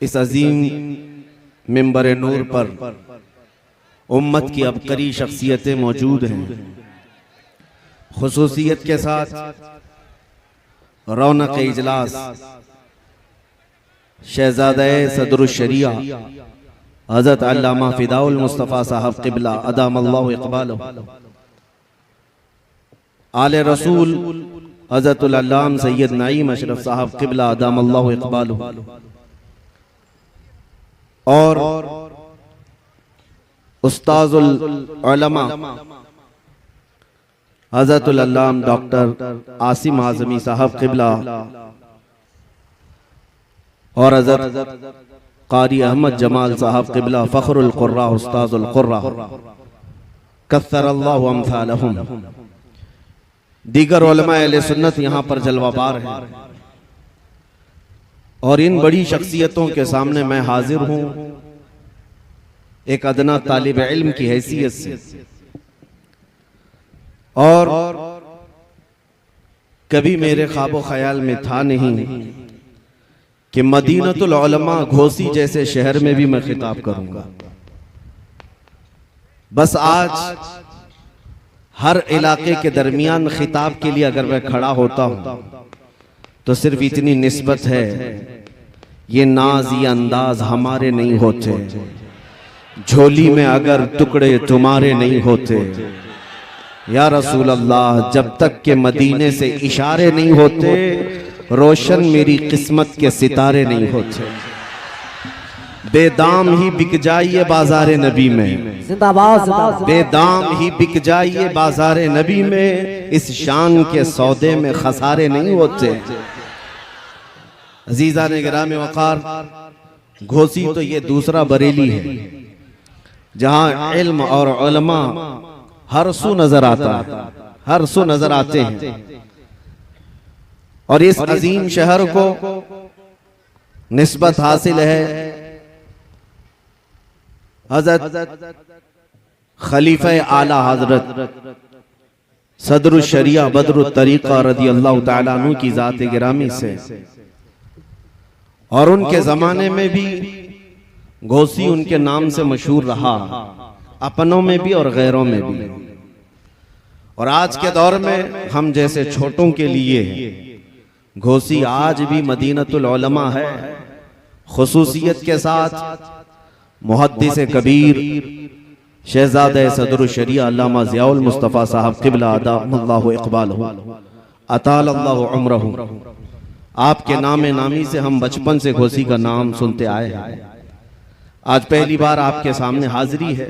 इस अजीम मिंबर नूर पर उम्मत की अबकरी शख्सियतें मौजूद हैं। खुसूसियत के साथ रौनक इजलास शहजादे सदरुश्शरिया हज़रत अल्लामा फ़िदाउल मुस्तफ़ा साहब क़िबला अदामल्लाहु इक़बालहु, आले रसूल हज़रतुल अल्लाम सैयद नईम अशरफ साहब क़िबला अदामल्लाहु इक़बालहु और उस्ताजुल उलमा हज़रतुल अल्लाम डॉक्टर आसिम आज़मी साहब क़िबला और हज़रत क़ारी अहमद जमाल साहब क़िबला फ़ख्रुल क़ुर्रा उस्ताजुल क़ुर्रा कस्सरल्लाहु अम्सालहुम, दीगर उलमा अहले सुन्नत यहाँ पर जलवाबार हैं। और इन बड़ी शख्सियतों के सामने मैं हाजिर हूँ एक अदना तालिब इल्म की हैसियत से, और कभी मेरे ख्वाबो ख्याल में था नहीं कि मदीनतुल उलमा घोसी जैसे शहर में भी मैं खिताब करूंगा। बस आज हर इलाके के दरमियान खिताब के लिए अगर मैं खड़ा होता हूं तो सिर्फ इतनी निस्बत है, ये नाज ये अंदाज हमारे नहीं होते, झोली में अगर टुकड़े तुम्हारे नहीं होते, या रसूल अल्लाह जब तक के मदीने से इशारे नहीं होते रोशन मेरी किस्मत के सितारे नहीं होते। बेदाम ही बिक जाइए बाजारे नबी में, जिंदाबाद, बेदाम ही बिक जाइए बाजारे नबी में, इस शान के सौदे में खसारे नहीं होते। अजीजा ने गिरामे वकार, घोसी तो ये दूसरा बरेली है जहां इल्म और उलमा हर सू नजर आता है, हर सू नजर आते हैं। और इस अजीम शहर को निस्बत हासिल है हजरत खलीफा आला हजरत सदरुश्शरिया बदरुत तरीका रज़ी अल्लाह तआला अन्हु की जात गिरामी से। और उनके जमाने में भी घोसी उनके नाम से मशहूर रहा, अपनों में भी और गैरों में भी। और आज के दौर में हम जैसे छोटों के लिए घोसी आज भी मदीनतुल उलमा है। खुसूसियत के साथ मुहद्दिस कबीर शहजादे सदरुश्शरिया अल्लामा ज़ियाउल मुस्तफ़ा साहब क़िबला अदामल्लाहु इक़बालहु अतालल्लाहु उम्रहु, आपके नामे नामी से हम बचपन से घोसी का नाम सुनते आए हैं। आज पहली बार आपके सामने हाजिरी है।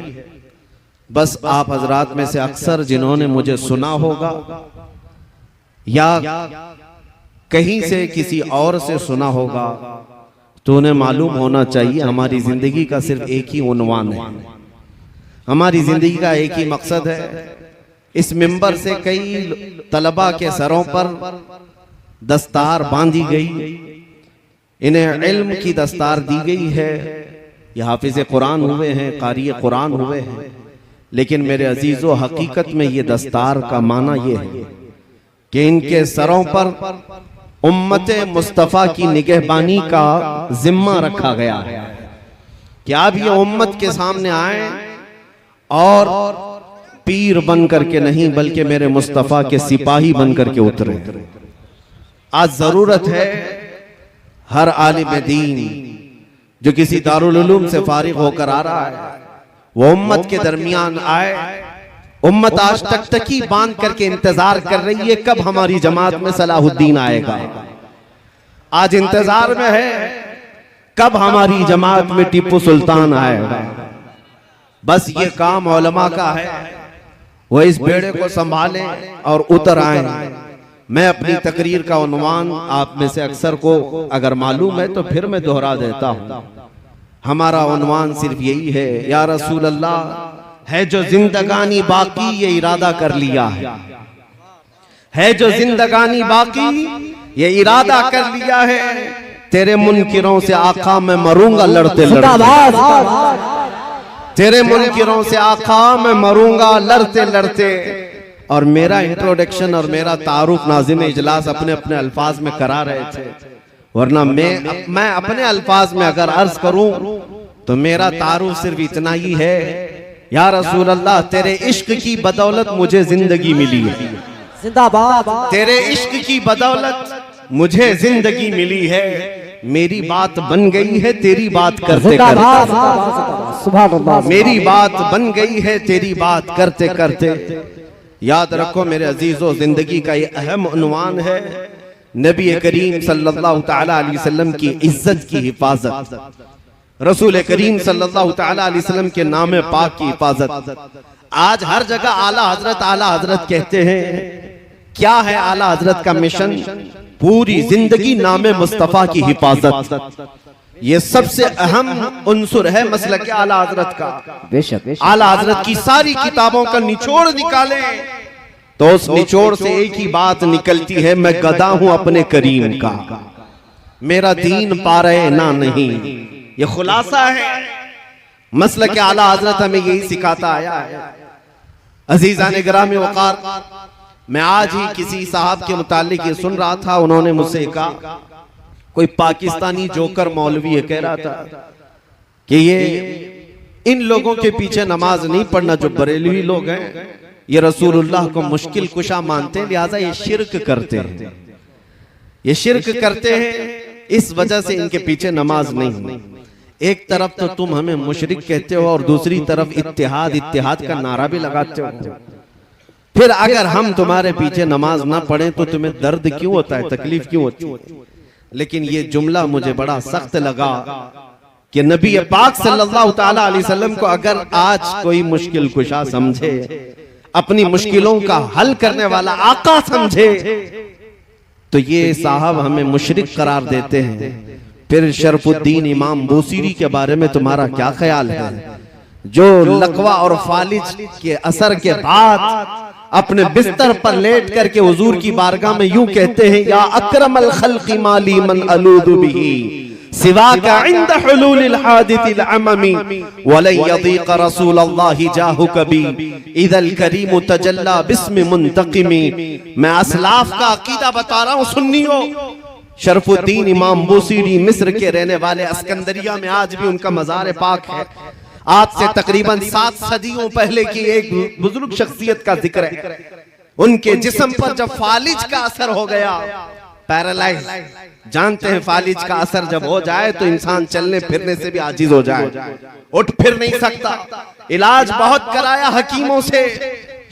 बस आप हजरात में से अक्सर जिन्होंने मुझे सुना होगा या कहीं से किसी और से सुना होगा तो उन्हें मालूम होना चाहिए हमारी जिंदगी का सिर्फ एक ही उन्वान है, हमारी जिंदगी का एक ही मकसद है। इस मिंबर से कई तलबा के सरों पर दस्तार बांधी गई, इन्हें इल्म की दस्तार दी गई है, ये हाफिज कुरान हुए हैं, कारी कुरान हुए हैं। लेकिन मेरे अजीजों, हकीकत में ये दस्तार का माना ये है कि इनके सरों पर उम्मत मुस्तफ़ा की निगहबानी का जिम्मा रखा गया है कि आप ये उम्मत के सामने आए और पीर बन करके नहीं बल्कि मेरे मुस्तफ़ा के सिपाही बन करके उतरे। आज जरूरत है हर आलिम दीन जो किसी दारुल उलूम से फारिग होकर आ रहा है वो उम्मत के दरमियान आए। उम्मत आज तक तकी बांध करके इंतजार कर रही है कब हमारी जमात में सलाहुद्दीन आएगा, आज इंतजार में है कब हमारी जमात में टीपू सुल्तान आएगा। बस ये काम उलमा का है, वो इस बेड़े को संभालें और उतर आए। मैं अपनी तकरीर का उन्वान आप में से अक्सर को अगर मालूम है तो फिर मैं दोहरा देता हूं। हमारा उन्वान सिर्फ यही है, या रसूल अल्लाह है जो जिंदगानी बाकी ये इरादा कर लिया है जो जिंदगानी बाकी ये इरादा कर लिया है, तेरे मुनकिरों से आका मैं मरूंगा लड़ते लड़ते, तेरे मुनकिरों से आका मैं मरूंगा लड़ते लड़ते। और मेरा इंट्रोडक्शन और मेरा तारुफ नाज़िम इजलास अपने अपने अल्फाज में करा रहे थे। वरना मैं अपने अल्फाज में अगर अर्ज करूं तो मेरा तारुफ सिर्फ इतना ही है, या रसूल अल्लाह तेरे इश्क की बदौलत मुझे जिंदगी मिली है, जिंदाबाद। तेरे इश्क की बदौलत मुझे जिंदगी मिली है, मेरी बात बन गई है तेरी बात करते करते, सुभान अल्लाह, मेरी बात बन गई है तेरी बात करते करते। याद रखो मेरे अजीजों, जिंदगी का ये अहम उन्वान है नबी करीम सल्लल्लाहु तआला अलैहि वसल्लम की इज्जत की हिफाजत, रसूल करीम सल्लल्लाहु तआला अलैहि वसल्लम के नाम पाक की हिफाजत। आज हर जगह आला हजरत कहते हैं। क्या है आला हजरत का मिशन? पूरी जिंदगी नाम मुस्तफा की हिफाजत। ये सबसे अहम उन्सुर है मसलक आला हजरत का। बेशक आला हजरत की सारी किताबों का निचोड़ निकाले तो उस निचोड़ से एक ही बात निकलती है, मैं गदा हूं अपने करीम का, मेरा दीन पा रहे ना नहीं। ये खुलासा है मसलक आला हजरत, हमें यही सिखाता आया है। अजीजान गिरामी वकार, मैं आज ही किसी साहब के मुतालिक ये सुन रहा था, उन्होंने मुझसे कहा, कोई पाकिस्तानी जोकर मौलवी ये कह रहा था कि ये इन लोगों के पीछे नमाज नहीं पढ़ना जो बरेलवी लोग हैं, ये रसूलुल्लाह को मुश्किल कुशा मानते हैं, लिहाजा ये शिर्क करते हैं, ये शिर्क करते हैं, इस वजह से इनके पीछे नमाज नहीं। एक तरफ तो तुम हमें मुशरिक कहते हो और दूसरी तरफ इत्तिहाद का नारा भी लगाते हो। फिर अगर हम तुम्हारे पीछे नमाज ना पढ़ें तो तुम्हें दर्द क्यों होता है, तकलीफ क्यों होती है? लेकिन ये जुमला मुझे बड़ा सख्त लगा कि नबी पाक सल्लल्लाहु तआला अलैहि वसल्लम को अगर आज कोई मुश्किल कुशा समझे, अपनी मुश्किलों का हल करने वाला आका समझे, तो ये साहब हमें मुशरिक करार देते हैं। फिर शरफुद्दीन इमाम बूसीरी के बारे में तुम्हारा क्या ख्याल है, जो लकवा और फालिज के असर के बाद अपने बिस्तर पर लेट करके हुजूर की बारगाह में यूं कहते हैं, या अकरमल खल्क़ि माली मन अलूदु बिही सिवा का इंद हुलूलिल हादिथिल अममी वलन यदीक रसूलल्लाहि जाहु कभी इदल करीम तजल्ला बिस्मि मुंतकिमी। मैं असलाफ का अकीदा बता रहा हूं सुन्नियों। शरफुद्दीन इमाम बूसीरी मिस्र के रहने वाले, अस्कंदरिया में आज भी उनका मज़ार पाक है। आज से तकरीबन 7 सदियों पहले की एक बुजुर्ग शख्सियत का जिक्र है। उनके जिस्म पर जब फालिज का असर हो गया, पैरालाइज, जानते हैं फालिज का असर जब हो जाए तो इंसान चलने फिरने से भी आजिज हो जाए, उठ फिर नहीं सकता। इलाज बहुत कराया हकीमों से,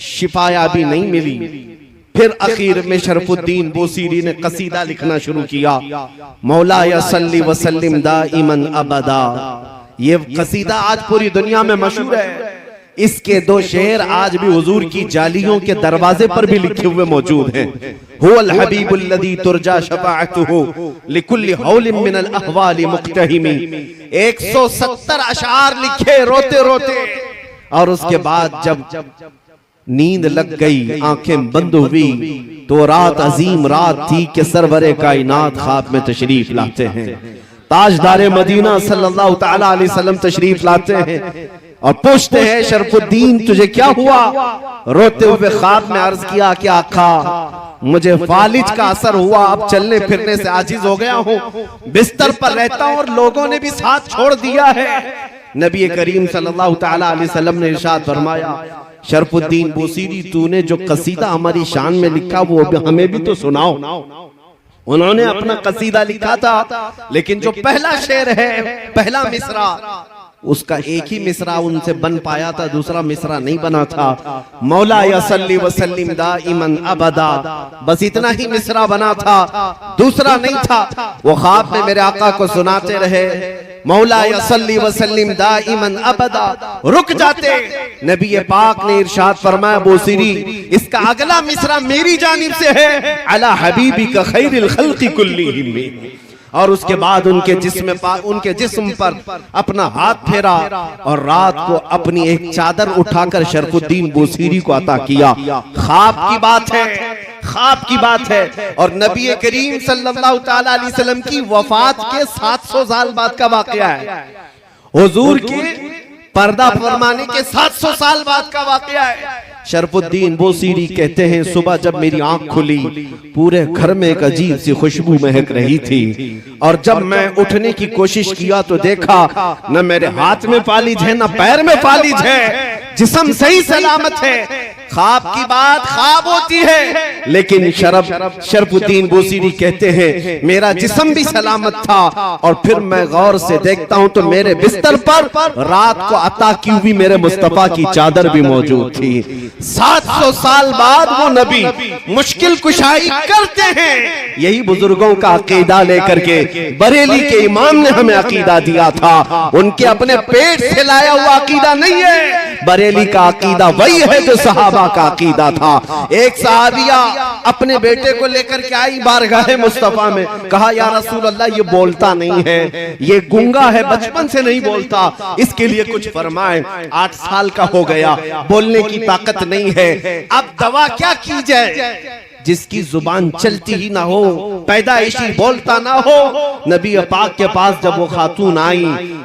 शिफायाबी नहीं मिली। फिर आखिर में शरफुद्दीन बूसीरी ने कसीदा लिखना शुरू किया, मौला या सल्ली व सल्लिम दाइमन अबदा। ये कसीदा आज पूरी दुनिया में मशहूर है। इसके 2 शेर आज भी हुजूर की जालियों के दरवाजे पर भी लिखे हुए मौजूद हैं। हुवल हबीबुल लज़ी तुरजा शफाअतुहु लिकुल्लि हौलिन मिनल अहवालि मुक्तहिमी। 170 अशआर लिखे रोते रोते, और उसके बाद जब नींद लग गई, आंखें बंद हुई, तो रात अजीम रात थी कि सरवरे कायनात ख्वाब में तशरीफ लाते हैं। ताजदारे मदीना सल्लल्लाहु तआला अलैहि वसल्लम तशरीफ लाते हैं और पूछते हैं, शरफुद्दीन तुझे क्या हुआ? रोते हुए ख्वाब में अर्ज किया कि आका मुझे फालिज का असर हुआ, अब चलने फिरने से आजिज हो गया हूँ, बिस्तर पर रहता हूँ और लोगों ने भी साथ छोड़ दिया है। नबी करीम सल्लल्लाहु तआला अलैहि वसल्लम ने इरशाद फरमाया, शरफुद्दीन बूसीरी तूने जो कसीदा हमारी शान में लिखा वो हमें भी तो सुनाओ। उन्होंने अपना कसीदा लिखा था, लेकिन जो पहला शेर है, पहला मिसरा, उसका एक ही मिसरा उनसे बन पाया था, दूसरा मिसरा नहीं बना था। मौला या सल्ली व सल्लिम दाइमन अबदा, बस इतना ही मिसरा बना था, दूसरा नहीं था। वो ख्वाब में मेरे आका को सुनाते रहे, मौला या सल्ली व सल्लिम दाइमन अबदा। रुक जाते, नबी पाक ने इरशाद फरमाया, बूसीरी इसका अगला मिसरा मेरी जानिब से है, अला हबीबी का खैरिल खल्क़ि कुल्लिहिम। और उसके बाद उनके जिस्म पर अपना हाथ फेरा और रात को अपनी एक चादर उठाकर शरफुद्दीन बूसीरी को अता किया। ख्वाब की बात है, ख्वाब की बात है। और नबी करीम सल्लल्लाहु तआला अलैहि वसल्लम की वफात के 700 साल बाद का वाकया है। हुजूर के पर्दा फरमाने के 700 साल बाद का वाकया है। शरफुद्दीन बोसीरी कहते हैं, सुबह जब मेरी आंख खुली पूरे घर में एक अजीब सी खुशबू महक रही थी, और जब मैं उठने की कोशिश किया तो देखा न मेरे हाथ में फालिज है न पैर में फालिज है, जिस्म सही सलामत है। ख्वाब की बात ख्वाब होती है, लेकिन शरफुद्दीन बोसीरी कहते हैं मेरा जिस्म भी सलामत था, और फिर मैं गौर से देखता हूं तो मेरे बिस्तर पर रात को अता की हुई मेरे मुस्तफा की चादर भी मौजूद थी। 700 साल बाद वो नबी मुश्किल कुशाई करते हैं। यही बुजुर्गों का अकीदा लेकर के बरेली के इमाम ने हमें अकीदा दिया था, उनके अपने पेट से लाया हुआ अकीदा नहीं है। बरेली का अकीदा वही है जो सहाबा का अकीदा था। एक सहाबिया अपने बेटे को लेकर के आई बारगाह मुस्तफा में, कहा या रसूल अल्लाह ये बोलता नहीं है, ये गूंगा है, बचपन से नहीं बोलता, इसके लिए कुछ फरमाए। 8 साल का हो गया, बोलने की ताकत नहीं है, अब दवा क्या की जाए? जिसकी जुबान चलती ही ना हो, पैदाइशी बोलता ना हो। नबी पाक के पास जब वो खातून आई,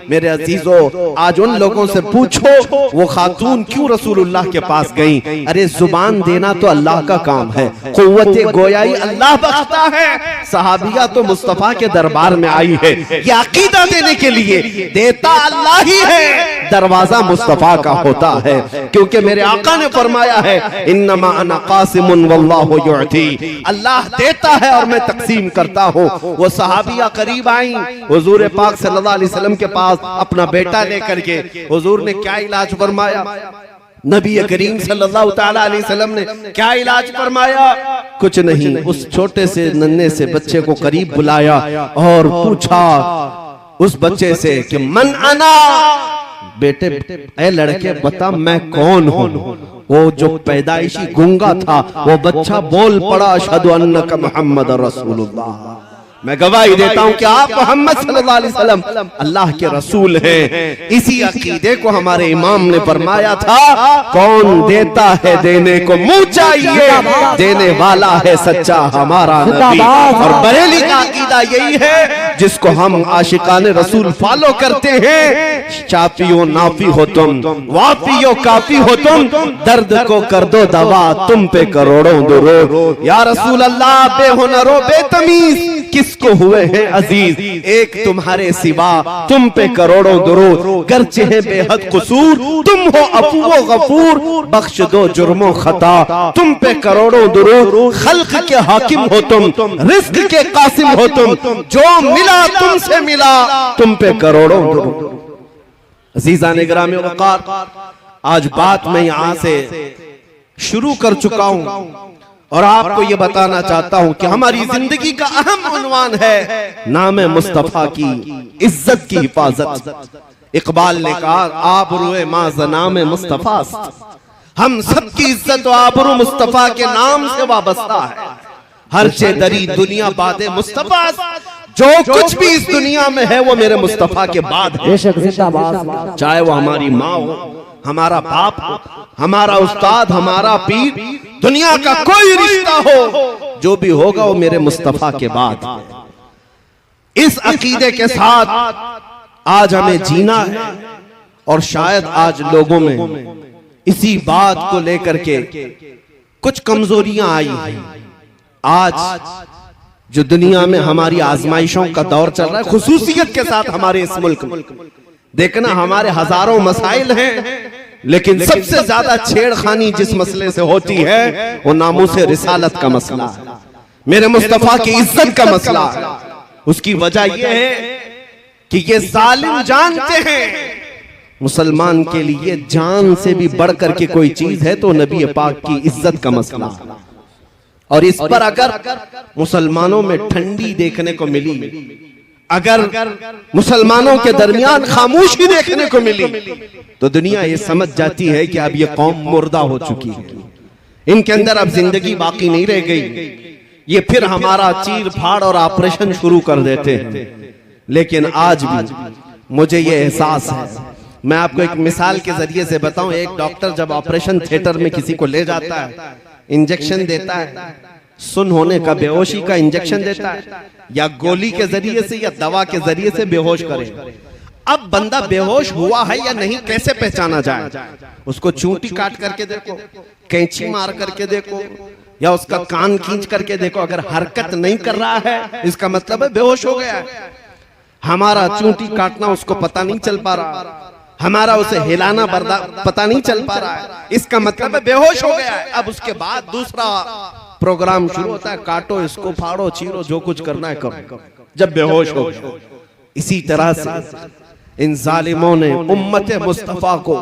मेरे अजीजों आज उन लोगों से पूछो वो खातून क्यों रसूलुल्लाह के पास गई? अरे जुबान देना तो अल्लाह का काम है, कुव्वत गोयाई अल्लाह बख्शता है। सहाबिया तो मुस्तफा के दरबार में आई है ये अकीदा देने के लिए, देता अल्लाह ही है, दरवाजा मुस्तफा का होता है, क्योंकि मेरे आका ने फरमाया है इन्नमा अना कासिमुन वल्लाहु युअती, अल्लाह देता है और मैं तकसीम करता हूँ। वो सहाबिया करीब आई हुजूर पाक सल्लल्लाहु अलैहि वसल्लम के पास अपना बेटा लेकर के, हुजूर ने क्या इलाज फरमाया? नबी करीम सल्लल्लाहु ताला अलैहि वसल्लम ने क्या इलाज फरमाया? कुछ नहीं, उस छोटे से नन्हे से बच्चे को करीब बुलाया और पूछा उस बच्चे से कि मन अना, बेटे ए लड़के बता मैं कौन हूँ? वो जो पैदाइशी गूंगा था वो बच्चा बोल पड़ा अशहदु अन्नका मुहम्मद रसूलुल्लाह, मैं गवाही देता हूं कि आप मोहम्मद सल्लल्लाहु अलैहि वसल्लम अल्लाह के रसूल हैं। इसी अकीदे को हमारे इमाम ने फरमाया था, कौन देता है देने को मुंह चाहिए, देने वाला है सच्चा हमारा नबी। और बरेली का अकीदा यही है जिसको हम आशिकाने रसूल फॉलो करते हैं। शाफियो नाफी हो तुम, वाफियो काफी हो तुम, दर्द को कर दो दवा, तुम पे करोड़ों दुरूद। या रसूल अल्लाह बेहुनरो बेतमीज किसको हुए हैं अजीज, एक तुम्हारे सिवा, तुम पे करोड़ों दुरूद। गर्चे है बेहद कसूर, तुम हो अफू व गफूर, बख्श दो जुर्मो खता, तुम पे करोड़ों दुरूद। खल्क के हाकिम हो तुम, रिज़्क के कासिम हो तुम, जो मिला तुमसे मिला, तुम पे करोड़ों दुरूद। अजीज़ान गिरामी वक़ार, आज बात मैं यहां से शुरू कर चुका हूं और आपको ये बताना चाहता हूं कि हमारी जिंदगी का अहम उन्वान है नाम मुस्तफा की इज्जत की हिफाजत। इकबाल ने कहा आबरूए माज़ नाम मुस्तफा, हम सबकी इज्जत और आबरू मुस्तफा के नाम से वाबस्ता है। हर चे दरी दुनिया बादे मुस्तफा, जो कुछ भी इस दुनिया में है वो मेरे मुस्तफा के बाद है। चाहे वो हमारी माँ हो, हमारा बाप हो, हमारा उस्ताद, हमारा पीर, दुनिया का कोई रिश्ता हो, जो भी होगा वो मेरे मुस्तफा के बाद है। इस अकीदे के साथ आज हमें जीना है और शायद आज लोगों में इसी बात को लेकर के कुछ कमजोरियां आई हैं। आज जो दुनिया में हमारी आजमाइशों का दौर चल रहा है, खुसूसियत के साथ हमारे इस मुल्क में देखना, हमारे हजारों मसाइल हैं, लेकिन सबसे ज्यादा छेड़खानी जिस मसले से होती है वो नामूसे रिसालत का मसला है, मेरे मुस्तफा की इज्जत का मसला है। उसकी वजह यह है कि ये जालिम जानते हैं मुसलमान के लिए जान से भी बढ़कर के कोई चीज है तो नबी पाक की इज्जत का मसला है। और इस पर अगर मुसलमानों में ठंडी देखने को मिली, अगर मुसलमानों के दरमियान खामोशी देखने को मिली, तो दुनिया ये समझ जाती है कि अब ये कौम मुर्दा हो चुकी है, इनके अंदर अब जिंदगी बाकी नहीं रह गई। ये फिर हमारा चीर फाड़ और ऑपरेशन शुरू कर देते हैं। लेकिन आज भी मुझे ये एहसास है, मैं आपको एक मिसाल के जरिए से बताऊं। एक डॉक्टर जब ऑपरेशन थिएटर में किसी को ले जाता है, इंजेक्शन देता है, सुन होने का, बेहोशी का इंजेक्शन देता है, या गोली के जरिए से या दवा के जरिए से बेहोश करे। अब बंदा बेहोश हुआ है या नहीं कैसे पहचाना जाए? उसको चूंटी काट करके देखो, कैंची मार करके देखो, या उसका कान खींच करके देखो। अगर हरकत नहीं कर रहा है इसका मतलब है बेहोश हो गया है। हमारा चूंटी काटना उसको पता नहीं चल पा रहा, हमारा उसे हिलाना पता नहीं चल पा रहा है, इसका मतलब है बेहोश हो गया है। अब उसके बाद दूसरा प्रोग्राम शुरू होता है, काटो इसको, फाड़ो, चीरो, जो कुछ करना है करो, जब बेहोश हो। इसी तरह से इन जालिमों ने उम्मत मुस्तफा को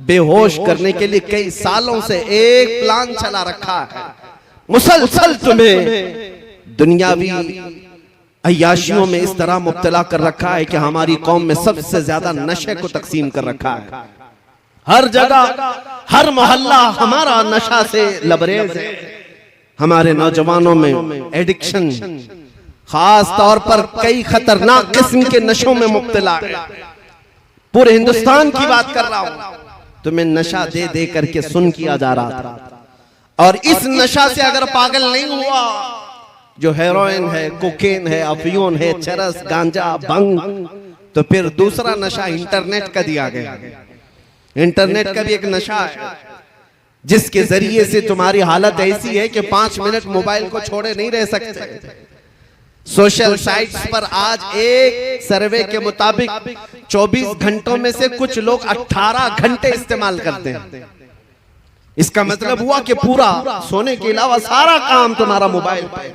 बेहोश करने के लिए कई सालों से एक प्लान चला रखा है। मुसलसल तुम्हें दुनियावी अय्याशियों में इस तरह मुब्तला कर रखा है कि हमारी कौम में सबसे ज्यादा नशे को तकसीम कर रखा है। हर जगह, हर मोहल्ला हमारा नशा से लबरेज है। हमारे नौजवानों में एडिक्शन, खास तौर पर कई खतरनाक किस्म के नशों में मुब्तला है। पूरे हिंदुस्तान की बात कर रहा हूं। तुम्हें नशा दे दे करके सुन किया जा रहा था, और इस नशा से अगर पागल नहीं हुआ, जो हेरोइन है, कोकेन है, अफीम है, चरस, गांजा, भंग, तो फिर दूसरा नशा इंटरनेट का दिया गया। इंटरनेट का भी एक नशा है जिसके जरिए से तुम्हारी हालत ऐसी है कि 5 मिनट मोबाइल को छोड़े नहीं रह सकते। सोशल साइट्स पर आज एक सर्वे के मुताबिक 24 घंटों में से कुछ लोग 18 घंटे इस्तेमाल करते हैं। इसका मतलब हुआ कि पूरा सोने के अलावा सारा काम तुम्हारा मोबाइल पे।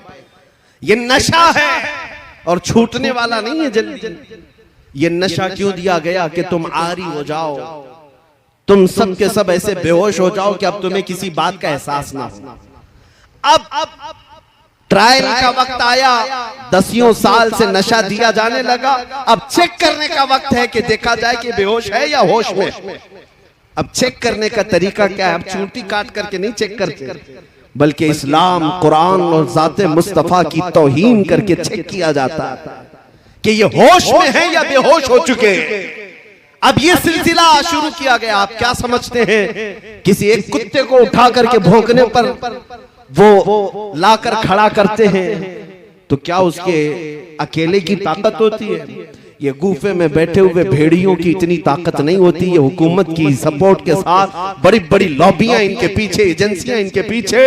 ये नशा है और छूटने वाला नहीं है जल्दी। ये नशा क्यों दिया गया कि तुम आरी हो जाओ, तुम सब के सब ऐसे बेहोश हो जाओ कि अब तुम्हें किसी बात का एहसास ना हो। अब ट्रायल का वक्त आया, 10 साल से नशा दिया जाने लगा। अब चेक करने का वक्त है कि देखा जाए कि बेहोश है या होश में। अब चेक करने का तरीका क्या है? अब चूंटी काट करके नहीं चेक करते, बल्कि इस्लाम, कुरान और ज़ाते मुस्तफा की तौहीन करके चेक किया जाता है कि ये होश में है या बेहोश हो चुके हैं। अब ये सिलसिला शुरू किया गया। आप क्या समझते हैं? किसी एक कुत्ते को उठा करके भौंकने पर वो लाकर खड़ा करते हैं तो क्या उसके अकेले की ताकत होती है? ये गुफे में बैठे हुए भेड़ियों की इतनी ताकत नहीं होती। ये हुकूमत की सपोर्ट के साथ बड़ी बड़ी लॉबियां इनके पीछे, एजेंसियां इनके पीछे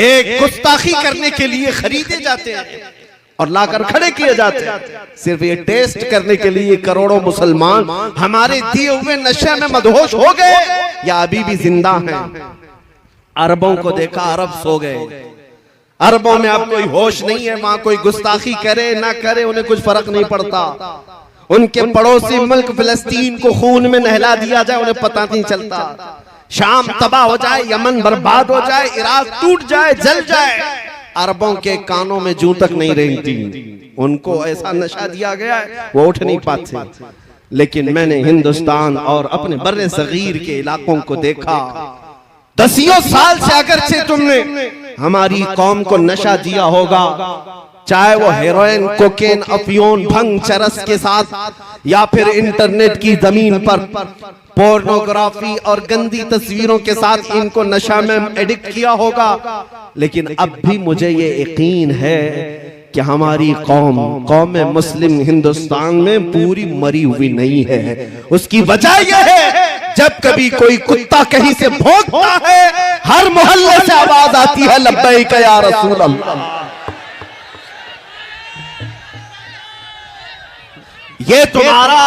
एक गुस्ताखी करने के लिए खरीदे जाते हैं और लाकर खड़े किए जाते हैं, सिर्फ ये टेस्ट करने के लिए करोड़ों मुसलमान हमारे दिए हुए नशे में मदहोश हो गए या अभी भी जिंदा हैं। अरबों को देखा, अरब सो गए। अरबों में अब कोई होश नहीं है। वहां कोई गुस्ताखी करे ना करे उन्हें कुछ फर्क नहीं पड़ता। उनके पड़ोसी मुल्क फिलिस्तीन को खून में नहला दिया जाए उन्हें पता नहीं चलता। शाम तबाह हो जाए, यमन बर्बाद हो जाए, इराक टूट जाए, जल जाए, अरबों के कानों में जूं तक नहीं रेंगती। उनको ऐसा नशा दिया गया है वो उठ नहीं पाते। लेकिन मैंने हिंदुस्तान और अपने बर्रे सगीर के इलाकों को देखा। 10 साल से अगरचे तुमने हमारी कौम को नशा दिया होगा, चाहे वो हेरोइन, कोकेन, अफीम, भंग, चरस के साथ या फिर इंटरनेट की जमीन पर पोर्नोग्राफी और गंदी तस्वीरों के साथ इनको नशा में एडिक्ट किया होगा। लेकिन अब भी मुझे ये यकीन है कि हमारी कौम मुस्लिम हिंदुस्तान में पूरी मरी हुई नहीं है। उसकी वजह यह है जब कभी कोई कुत्ता कहीं से भौंकता है, हर मोहल्ले से आवाज आती है लब्बैक या रसूल अल्लाह। ये तुम्हारा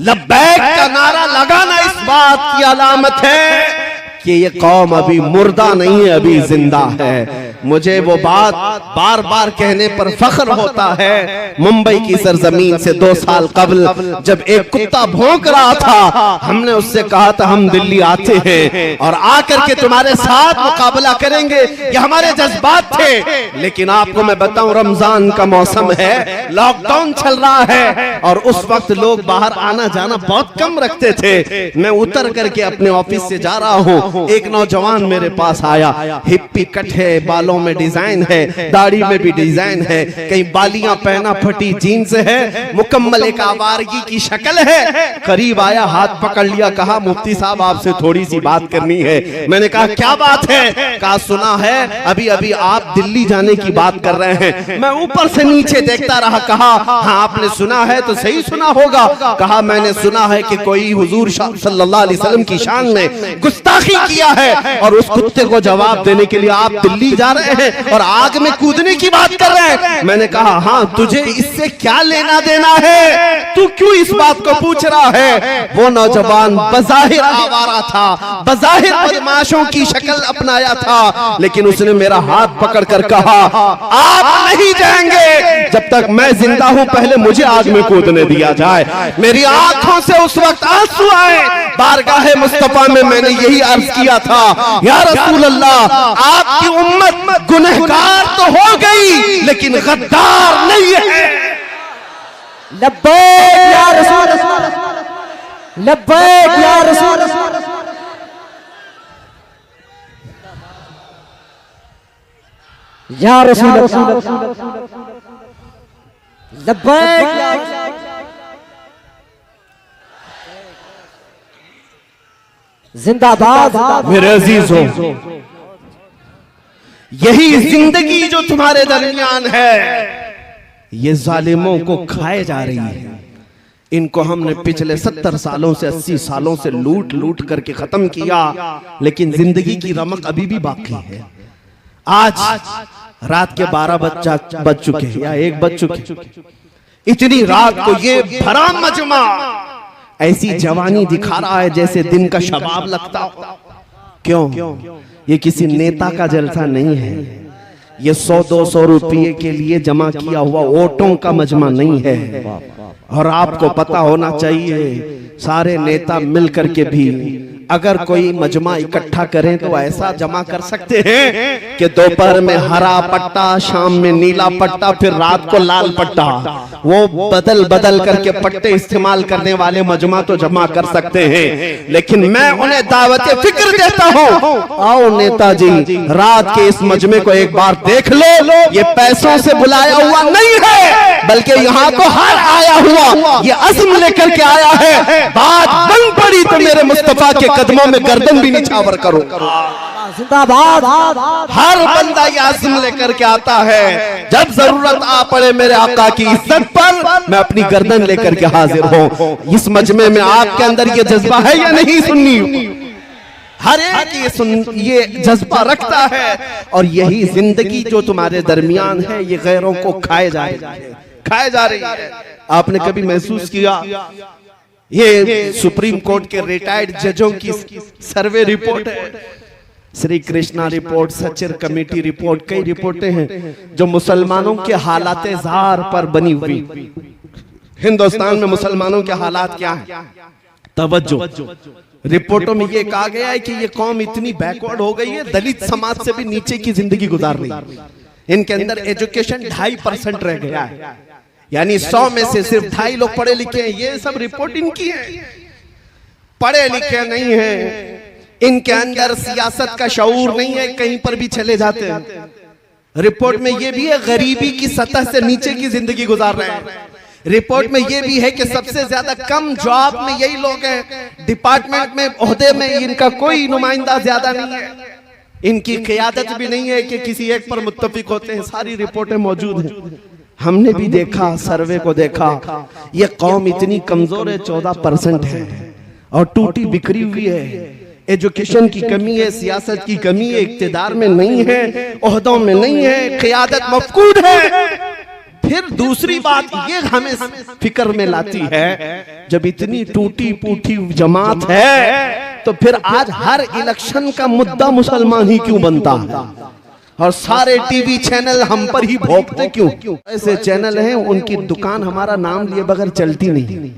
लब्बैक का नारा लगाना इस बात की अलामत है कि ये कौम अभी मुर्दा नहीं है, अभी जिंदा है। मुझे वो बात बार बार कहने पर फख्र होता है। मुंबई की सरजमीन से 2 साल कबल जब एक कुत्ता भौंक रहा था, हमने उससे कहा था हम दिल्ली आते हैं और आकर के तुम्हारे साथ मुकाबला करेंगे। ये हमारे जज्बात थे। लेकिन आपको मैं बताऊं, रमजान का मौसम है, लॉकडाउन चल रहा है और उस वक्त लोग बाहर आना जाना बहुत कम रखते थे। मैं उतर करके अपने ऑफिस से जा रहा हूँ हूँ, एक नौजवान मेरे पास आया, हिप्पी कट है, बालों में डिजाइन है, दाढ़ी में भी डिजाइन है, कहीं बालियां पहना, फटी जीन्स है, मुकम्मल एक आवारगी की शक्ल है। करीब आया, हाथ पकड़ लिया, कहा मुफ्ती साहब आपसे थोड़ी सी बात करनी है। मैंने कहा क्या बात है? कहा सुना है अभी अभी आप दिल्ली जाने की बात कर रहे हैं। मैं ऊपर से नीचे देखता रहा, कहा हाँ आपने सुना है तो सही सुना होगा। कहा मैंने सुना है कि कोई हुजूर सल्लल्लाहु अलैहि वसल्लम की शान में गुस्ताखी किया है और उस कुत्ते को जवाब देने के लिए आप दिल्ली जा रहे हैं और आग में कूदने की बात कर रहे हैं। मैंने कहा हाँ तुझे इससे क्या लेना देना है, तू क्यों इस बात को पूछ रहा है? वो नौजवान बज़ाहिर आवारा था, बज़ाहिर बदमाशों की शक्ल अपनाया था, लेकिन उसने मेरा हाथ पकड़कर कहा आप नहीं जाएंगे जब तक मैं जिंदा हूं, पहले मुझे आग में कूदने दिया जाए। मेरी आंखों से उस वक्त आंसू आए। बारगाहे मुस्तफा में मैंने यही अर्ज किया था, या रसूल अल्लाह आपकी उम्मत गुनहगार तो हो गई लेकिन गद्दार नहीं है। लब्बैक या रसूल, लब्बैक या रसूल, या रसूल, लब्बैक। जिंदाबाद। मेरे अजीजों, यही जिंदगी जो तुम्हारे दरमियान है ये जालिमों को खाए जा रही है। इनको हमने पिछले 70 सालों से 80 सालों से लूट लूट करके खत्म किया, लेकिन जिंदगी की रमक अभी भी बाकी है। आज रात के 12 बज चुके हैं या 1 बज चुके, इतनी रात को ये भरा मजमा ऐसी जवानी दिखा रहा है जैसे दिन का शबाब लगता हो। क्यों? ये किसी नेता का जलसा नहीं है, ये 100-200 रुपये के लिए जमा किया हुआ वोटों का मजमा नहीं है। और आपको पता होना चाहिए सारे नेता मिल करके भी अगर कोई मजमा इकट्ठा करें तो ऐसा जमा कर सकते हैं कि दोपहर में हरा पट्टा, शाम में नीला पट्टा, फिर रात को लाल पट्टा, वो बदल बदल करके पट्टे इस्तेमाल करने वाले मजमा तो जमा कर सकते हैं। लेकिन मैं उन्हें दावत फिक्र देता हूँ, आओ नेताजी रात के इस मजमे को एक बार देख लो। ये पैसों से बुलाया हुआ नहीं है, बल्कि यहाँ को हर आया हुआ ये अज़्म लेकर के आया है। बात बन पड़ी तो मेरे मुस्तफा के कदमों में गर्दन भी निछावर करो। जिंदाबाद। हर बंदा ये आज़्म लेकर के आता है, जब जरूरत आ पड़े मेरे आका की इज्जत पर मैं अपनी गर्दन लेकर के हाजिर हूँ। इस मजमे में आपके अंदर ये जज्बा है या नहीं? सुन्नी हर एक ये जज्बा रखता है, और यही जिंदगी जो तुम्हारे दरमियान है ये गैरों को खाए जा रही है। आपने कभी महसूस किया, ये सुप्रीम कोर्ट के रिटायर्ड जजों की सर्वे रिपोर्ट है, Shri Krishna report, Sachar committee report, कई रिपोर्टें हैं जो मुसलमानों के हालात ज़ार पर बनी हुई। हिंदुस्तान में मुसलमानों के हालात क्या है? तवज्जो, रिपोर्टों में ये कहा गया है कि ये कौम इतनी बैकवर्ड हो गई है, दलित समाज से भी नीचे की जिंदगी गुजार रही है। इनके अंदर एजुकेशन 2.5% रह गया है, यानी 100 में से सिर्फ 2.5 लोग पढ़े लिखे हैं। ये सब रिपोर्ट इनकी है, पढ़े लिखे नहीं है, इनके अंदर सियासत का शऊर नहीं है, कहीं पर भी चले जाते हैं। रिपोर्ट में ये भी है गरीबी की सतह से नीचे की जिंदगी गुजार रहे हैं। रिपोर्ट में ये भी है कि सबसे ज्यादा कम जॉब में यही लोग हैं, डिपार्टमेंट में ओहदे में इनका कोई नुमाइंदा ज्यादा नहीं है, इनकी क़यादत भी नहीं है कि किसी एक पर मुत्तफिक होते हैं। सारी रिपोर्टें मौजूद हैं, हमने भी देखा, सर्वे को देखा। ये कौम इतनी कमजोर है, 14% है और टूटी बिखरी हुई है। एजुकेशन की कमी है, सियासत की कमी है, इक्तिदार में नहीं है, ओहदों में नहीं है, क़यादत मफकूद है। फिर दूसरी बात ये हमें फिक्र में लाती है, जब इतनी टूटी फूटी जमात है तो फिर आज हर इलेक्शन का मुद्दा मुसलमान ही क्यों बनता है, और सारे टीवी चैनल हम पर ही भोंकते क्यों? ऐसे चैनल हैं उनकी दुकान हमारा नाम लिए बगैर चलती नहीं।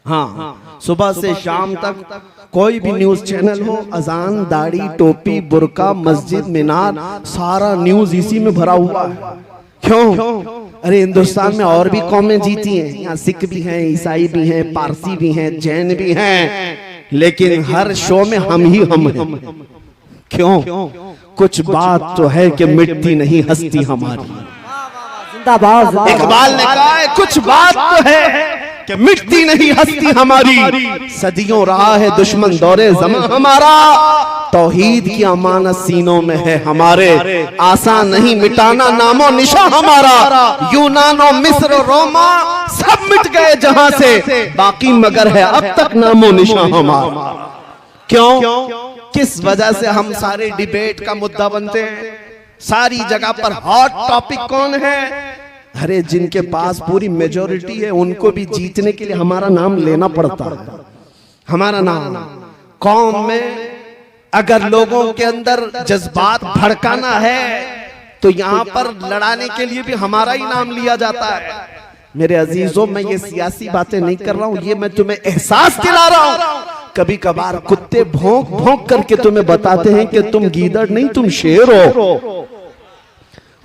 हाँ, सुबह से शाम तक कोई भी न्यूज चैनल हो, अजान, दाढ़ी, टोपी, बुर्का, मस्जिद, मीनार, सारा न्यूज इसी में भरा हुआ है। क्यों? अरे हिंदुस्तान में और भी कौमें जीती हैं, यहाँ सिख भी हैं, ईसाई भी हैं, पारसी भी हैं, जैन भी हैं, लेकिन हर शो में हम ही हम हैं। क्यों? कुछ बात तो है कि मिटती नहीं हस्ती हमारी। जिंदाबाद। इकबाल ने कहा है कुछ बात तो है कि मिटती नहीं हस्ती हमारी। सदियों रहा है दुश्मन दौरे ज़मां हमारा, तौहीद की अमानत सीनों में है हमारे। आसान नहीं मिटाना नामो निशा हमारा। यूनानो मिस्र रोमा सब मिट गए जहां से, बाकी मगर है अब तक नामो निशा हमारा। क्यों? किस वजह से हम सारे डिबेट का मुद्दा बनते हैं? सारी जगह पर हॉट टॉपिक कौन है? अरे जिनके पास पूरी मेजॉरिटी है उनको भी जीतने के लिए हमारा नाम लेना पड़ता है। हमारा नाम कौम में अगर लोगों के अंदर जज्बात भड़काना है तो यहाँ पर लड़ाने के लिए भी हमारा ही नाम लिया जाता है। मेरे अजीजों, मैं ये सियासी बातें नहीं कर रहा हूँ, ये मैं तुम्हें एहसास दिला रहा हूँ। कभी कभार कुत्ते भौंक भौंक करके तुम्हें बताते हैं कि तुम गीदड़ नहीं, तुम शेर हो,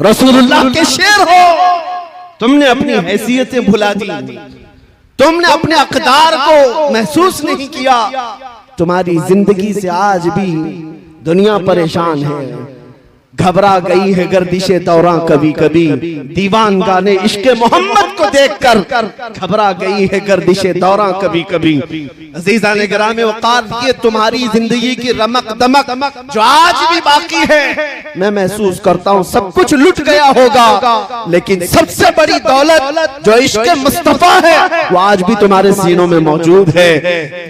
रसूलुल्लाह के शेर हो। तुमने अपनी हैसियतें भुला दी, तुमने अपने अक़दार को महसूस नहीं किया। तुम्हारी जिंदगी से आज भी दुनिया परेशान है। घबरा गई है गर्दिशे दौरां कभी कभी, दीवान गाने इश्क़े मोहम्मद को देखकर घबरा गई है गर्दिशे दौरां कभी कभी। अज़ीज़ान गिरामी वक़ार, ये तुम्हारी जिंदगी की रमक दमक जो आज भी बाकी है, मैं महसूस करता हूँ सब कुछ लुट गया होगा, लेकिन सबसे बड़ी दौलत जो इश्क़े मुस्तफ़ा है वो आज भी तुम्हारे सीनों में मौजूद है।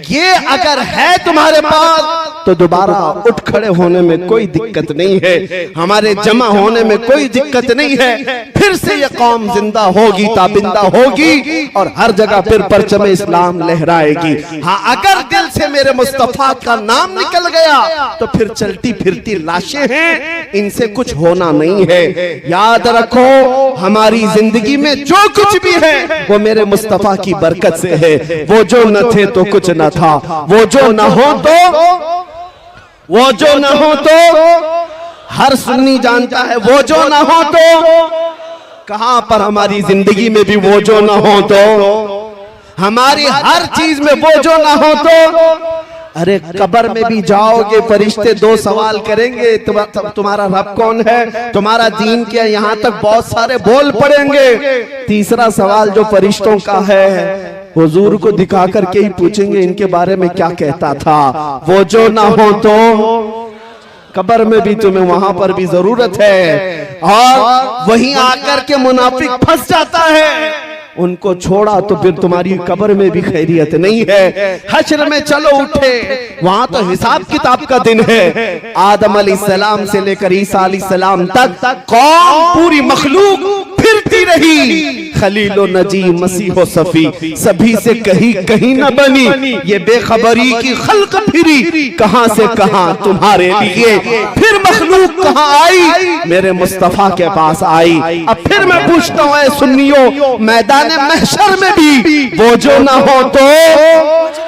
ये अगर है तुम्हारे पास तो दोबारा उठ खड़े होने में कोई दिक्कत नहीं है, हमारे जमा होने में कोई दिक्कत नहीं है। फिर से ये कौम जिंदा होगी, ताबिंदा होगी और हर जगह फिर परचम इस्लाम लहराएगी। हाँ, अगर दिल से मेरे मुस्तफा का नाम निकल गया तो फिर चलती फिरती लाशें हैं, इनसे कुछ होना नहीं है। याद रखो, हमारी जिंदगी में जो कुछ भी है वो मेरे मुस्तफा की बरकत से है। वो जो न थे तो कुछ न था, वो जो न हो तो हर सुन्नी जानता है, वो जो ना हो तो कहां पर हमारी जिंदगी में भी वो जो ना हो तो, हमारी हर चीज में वो जो ना हो तो। अरे कब्र में भी जाओगे, फरिश्ते दो सवाल करेंगे, तुम्हारा रब कौन है, तुम्हारा दीन क्या, यहाँ तक बहुत सारे बोल पड़ेंगे। तीसरा सवाल जो फरिश्तों का है, हुजूर को दिखा करके ही पूछेंगे इनके बारे में क्या कहता था। वो जो ना हो तो कब्र में भी तुम्हें वहां पर भी जरूरत है। और वहीं आकर के मुनाफिक फंस जाता है, उनको छोड़ा तो फिर तुम्हारी कब्र में भी खैरियत नहीं है। हश्र में चलो उठे, वहां तो हिसाब किताब का दिन है। आदम अलैहिस्सलाम से लेकर ईसा अलैहिस्सलाम तक कौम पूरी मखलूक फिरती रही। खलीलो नजी मसीहो सफी सभी से कहीं न बनी, ये बेखबरी की खल्क फिरी कहां से कहां तुम्हारे लिए। फिर मखलूक कहां आई, मेरे मुस्तफा के पास आई। अब फिर मैं पूछता हूं, ऐ सुन्नियों, मैदान महशर में भी वो जो ना हो तो,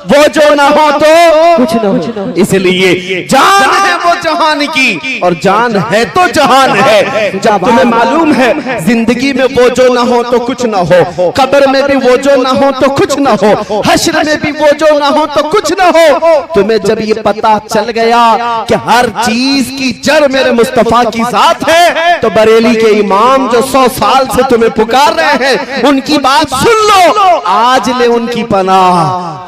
वो जो ना हो तो कुछ ना हो। इसलिए जान है वो जहान की और जान है तो जहान है। जब तुम्हें मालूम है जिंदगी में वो जो ना हो तो कुछ ना हो, कब्र में भी वो जो ना हो तो कुछ ना हो, हश्र में भी वो जो ना हो तो कुछ ना हो। तुम्हें जब ये पता चल गया कि हर चीज की जड़ मेरे मुस्तफा की जात है, तो बरेली के इमाम जो 100 साल से तुम्हें पुकार रहे हैं उनकी बात सुन लो। आज ले उनकी पनाह,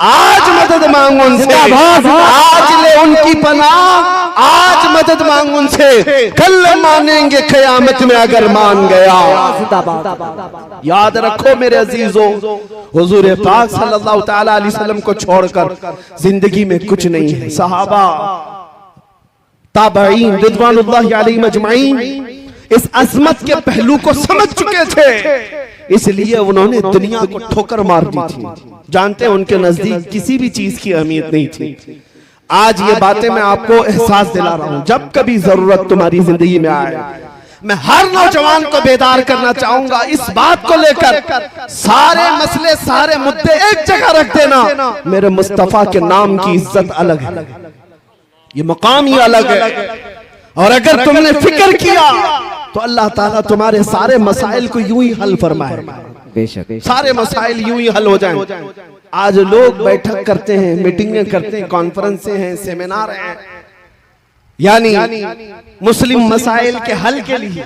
आज मदद मांग उनसे, आज ले उनकी पनाह, आज मदद मांग उनसे। कल मानेंगे क़यामत में अगर मान गया। याद रखो मेरे अजीजों, हुजूर पाक सल्लल्लाहु तआला अलैहि वसल्लम को छोड़कर जिंदगी में कुछ नहीं है। सहाबा ताबईन रिज़वानुल्लाहि अलैहिम अजमईन इस अजमत के पहलू को समझ चुके थे, इसलिए उन्होंने दुनिया को ठोकर मार दी थी। जानते हैं उनके नजदीक किसी भी चीज की अहमियत नहीं थी। आज ये बातें मैं आपको एहसास दिला रहा हूं। जब कभी जरूरत तुम्हारी जिंदगी में आए, मैं हर नौजवान को बेदार करना चाहूंगा इस बात को लेकर, सारे मसले सारे मुद्दे एक जगह रख देना। मेरे मुस्तफा के नाम की इज्जत अलग है, ये मकाम ही अलग है। और अगर तुमने फिक्र किया तो अल्लाह ताला तुम्हारे सारे मसाइल को यूं ही हल फरमाएगा। बेशक सारे मसाइल यूं ही हल हो जाएं। आज लोग बैठक करते हैं, मीटिंगें करते हैं, कॉन्फ्रेंसें हैं, सेमिनार हैं, यानी मुस्लिम मसाइल के हल के लिए।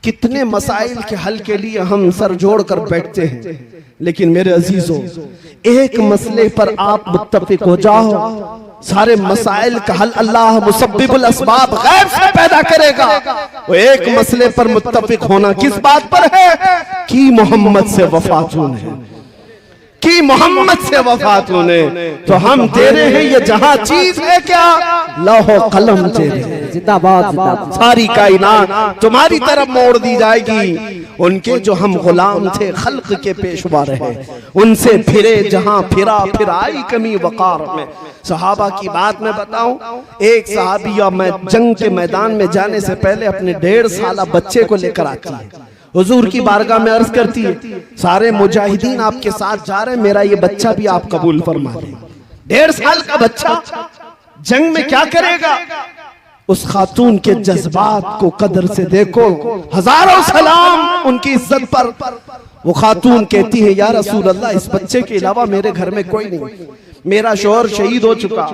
कितने मसाइल के हल के लिए हम सर जोड़ कर बैठते हैं, लेकिन मेरे अजीजों, एक मसले पर आप मुत्तफिक हो जाओ, सारे मसाइल का हल अल्लाह मुसब्बिबुल अस्बाब गैब से पैदा करेगा। वो एक मसले पर मुत्तफिक होना किस बात पर है कि मोहम्मद से वफातून है, कि मोहम्मद से वफातून है। तो हम तेरे हैं, ये जहां चीज है क्या, लौह कलम तेरे, जिंदाबाद जिंदाबाद। सारी कायनात तुम्हारी तरफ मोड़ दी जाएगी। उनके जो हम गुलाम थे, खल्क के पेशवा रहे, उनसे फिरे जहां फिरा, फिर आई कमी वकार में। सहाबा की बात मैं बताऊं, एक सहाबिया मैं जंग के मैदान में जाने से पहले अपने 1.5 साल बच्चे को लेकर आती है, हुजूर की बारगाह में अर्ज करती है, सारे मुजाहिदीन आपके साथ जा रहे हैं, मेरा ये बच्चा भी आप कबूल फरमा लें। 1.5 साल का बच्चा जंग में क्या करेगा? उस खातून के जज्बात को कदर से देखो, हजारों सलाम उनकी इज्जत पर। वो खातून कहती है, या रसूल अल्लाह, इस बच्चे के अलावा मेरे घर में कोई नहीं, मेरा शौहर शहीद हो चुका,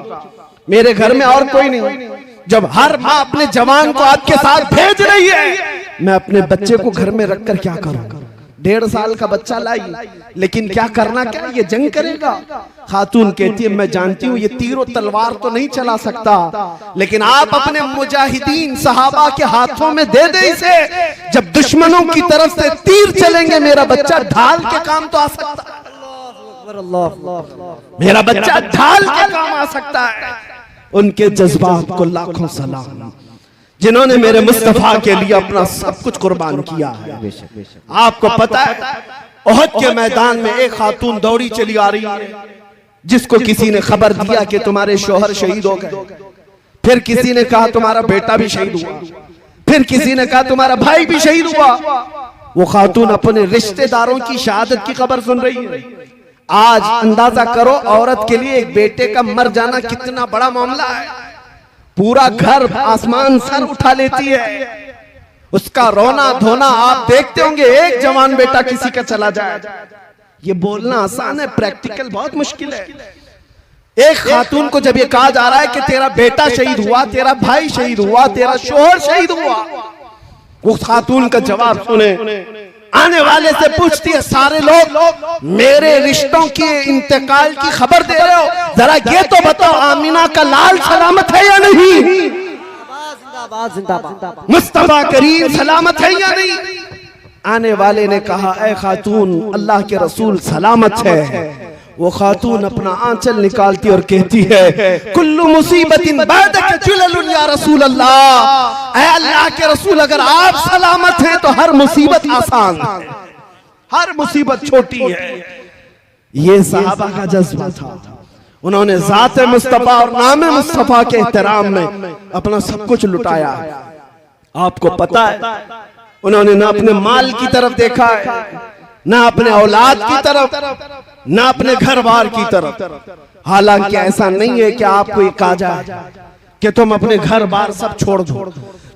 मेरे घर में और कोई नहीं। जब हर माँ अपने जवान को आपके साथ भेज रही है, मैं अपने बच्चे को घर में रखकर क्या करूं? 1.5 साल का बच्चा लाई, लेकिन क्या करना, क्या ये जंग करेगा? खातून कहती है, मैं जानती हूँ ये तीर और तलवार तो नहीं चला सकता, लेकिन आप अपने मुजाहिदीन सहाबा के हाथों में दे दे इसे। जब दुश्मनों की तरफ से तीर चलेंगे, मेरा बच्चा ढाल के काम तो आ सकता है, मेरा बच्चा ढाल के काम आ सकता है। उनके जज्बात को लाखों सलाम, जिन्होंने मेरे मुस्तफा के लिए अपना सब कुछ कुर्बान किया है। आपको पता है, ओहद के मैदान में एक खातून दौड़ी चली आ रही है, जिसको किसी ने खबर दिया कि तुम्हारे शौहर शहीद हो गए, फिर किसी ने कहा तुम्हारा बेटा भी शहीद हुआ, फिर किसी ने कहा तुम्हारा भाई भी शहीद हुआ। वो खातून अपने रिश्तेदारों की शहादत की खबर सुन रही है। आज अंदाजा करो, औरत के लिए एक बेटे का मर जाना कितना बड़ा मामला है। पूरा घर आसमान सर उठा लेती है, उसका रोना धोना आप देखते होंगे। एक जवान बेटा किसी का चला जाए, ये बोलना आसान है, प्रैक्टिकल बहुत मुश्किल है। एक खातून को जब ये कहा जा रहा है कि तेरा बेटा शहीद हुआ, तेरा भाई शहीद हुआ, तेरा शौहर शहीद हुआ, वो खातून का जवाब सुने, आने वाले से पूछती है, सारे लोग मेरे रिश्तों के इंतकाल की खबर दे रहे हो, जरा ये तो बताओ आमीना का लाल सलामत है या नहीं? जिंदाबाद जिंदाबाद। मुस्तफा करीम सलामत है या नहीं? आने वाले ने कहा, ऐ खातून, अल्लाह के रसूल सलामत है। वो खातून अपना आंचल निकालती और कहती है, कुल्लु मुसीबतिन बादक जुललुन या रसूल अल्लाह, ऐ अल्लाह के रसूल, अगर आप सलामत हैं तो हर मुसीबत आसान है, हर मुसीबत छोटी है। ये सहाबा का जज्बा था। उन्होंने ज़ात मुस्तफा और नाम मुस्तफा के एहतराम में अपना सब कुछ लुटाया। आपको पता है, उन्होंने ना अपने माल की तरफ देखा है, ना अपने औलाद की तरफ, ना अपने घर बार की तरफ। हालांकि ऐसा नहीं है कि आपको ये कहा जाए कि तुम अपने घर बार सब छोड़ दो,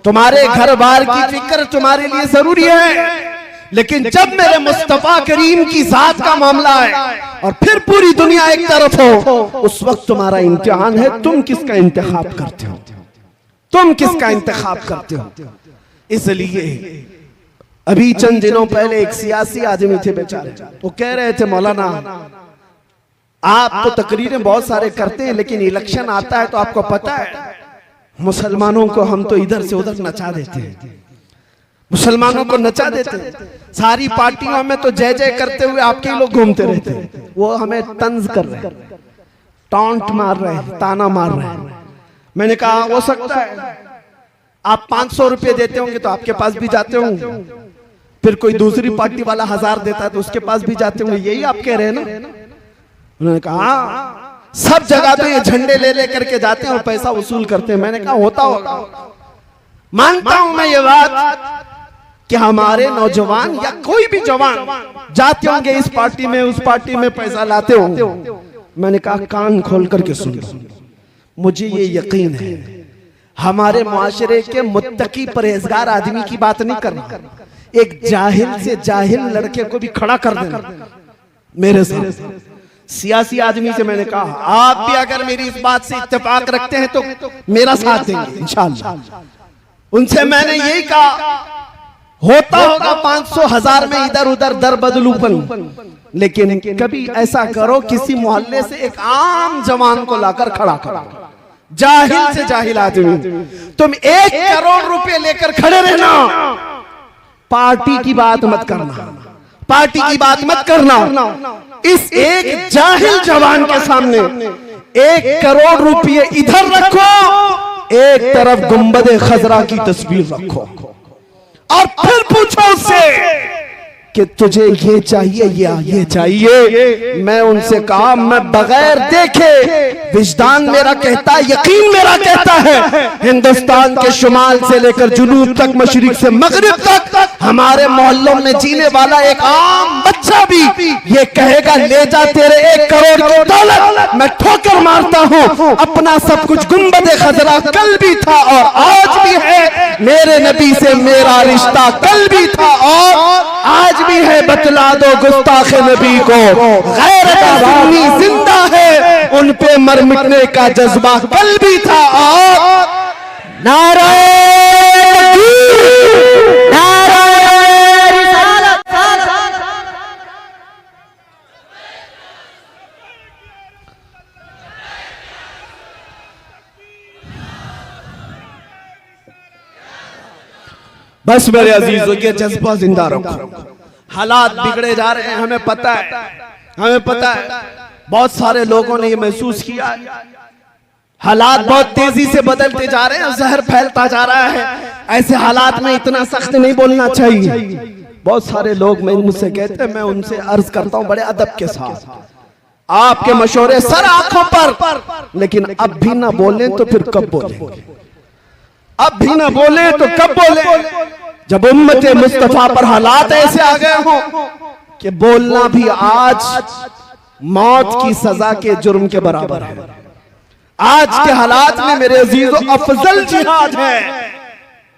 तुम्हारे घर बार की फिक्र तुम्हारे लिए जरूरी है, लेकिन जब मेरे मुस्तफा करीम की जात का मामला है और फिर पूरी दुनिया एक तरफ हो, उस वक्त तुम्हारा इम्तिहान है, तुम किसका इंतखाब करते हो, तुम किसका इंतखाब करते हो। इसलिए अभी चंद दिनों पहले एक सियासी आदमी थे बेचारे, वो कह रहे थे, मौलाना आप तो तकरीरें बहुत सारे करते हैं, लेकिन इलेक्शन आता है तो आपको पता है मुसलमानों को हम तो इधर से उधर नचा देते हैं, मुसलमानों को नचा देते हैं, सारी पार्टियों में तो जय जय करते हुए आपके लोग घूमते रहते हैं। वो हमें तंज कर रहे हैं, टॉन्ट मार रहे हैं, ताना मार रहे हैं। मैंने कहा, हो सकता है आप 500 रुपये देते होंगे तो आपके पास भी जाते होंगे, फिर कोई दूसरी पार्टी वाला 1000 देता है तो उसके पास भी जाते होंगे, यही आप कह रहे हैं ना? उन्होंने कहा, सब जगह तो ये झंडे ले ले करके जाते हैं और पैसा वसूल करते हैं। मैंने कहा, होता होगा, मानता हूं मैं ये बात कि हमारे नौजवान या कोई भी जवान जाते होंगे इस पार्टी में उस पार्टी में, पैसा लाते होंगे। मैंने कहा, कान खोल करके सुन लो, मुझे ये यकीन है हमारे मुआशरे के मुत्तकी परहेजगार आदमी की बात नहीं करना, एक जाहिल से जाहिल लड़के को भी खड़ा कर देना मेरे साथ। सियासी आदमी से मैंने कहा आप भी अगर मेरी इस बात से इत्तेफाक रखते हैं तो मेरा साथ देंगे इंशाअल्लाह। उनसे मैंने यही कहा होता होगा 500,000 में इधर उधर दर बदलूपन, लेकिन कभी ऐसा करो किसी मोहल्ले से एक आम जवान को लाकर खड़ा करो, जाहिल से जाहिल आदमी। तुम 1 करोड़ रुपए लेकर खड़े रहना, पार्टी की बात मत करना, पार्टी की बात मत करना। इस एक जाहिल जवान के सामने 1 करोड़ रुपए इधर रखो, एक तरफ गुंबदे खजरा की तस्वीर रखो और फिर पूछो उससे कि तुझे ये चाहिए या ये चाहिए। मैं उनसे कहा मैं बगैर देखे, विजदान मेरा कहता है, यकीन मेरा कहता है, हिंदुस्तान के शुमाल से लेकर जुनूब तक, मशरिक से मगरिब तक हमारे मोहल्लों में जीने वाला एक आम बच्चा भी ये कहेगा ले जा तेरे 1 करोड़ की दौलत। मैं ठोकर मारता हूँ, अपना सब कुछ गुंबदे खजरा कल भी था और आज भी है, मेरे नबी से मेरा रिश्ता कल भी था और आज भी है। बतला दो गुस्ताखे नबी को गैरत सुन्नी जिंदा है, उन पे मर मिटने का जज्बा कल भी था और नारे बस मेरे अजीजों के जज्बा जिंदा रखो। हालात बिगड़े जा रहे हैं, हमें पता है, हमें पता है। बहुत सारे लोगों ने ये महसूस किया है, हालात बहुत तेजी से बदलते जा रहे हैं, जहर फैलता जा रहा है। ऐसे हालात में इतना सख्त नहीं बोलना चाहिए। बहुत सारे लोग मुझसे कहते हैं, मैं उनसे अर्ज करता हूं बड़े अदब के साथ, आपके मशवरे सर आंखों पर, लेकिन अब भी ना बोले तो फिर कब बोलेंगे? अब भी ना बोले तो कब बोले? जब उम्मत मुस्तफा पर हालात ऐसे आ गए हो कि बोलना भी आज मौत की सजा के जुर्म के बराबर है। आज के हालात में मेरे अजीजों अफजल जिहाद है,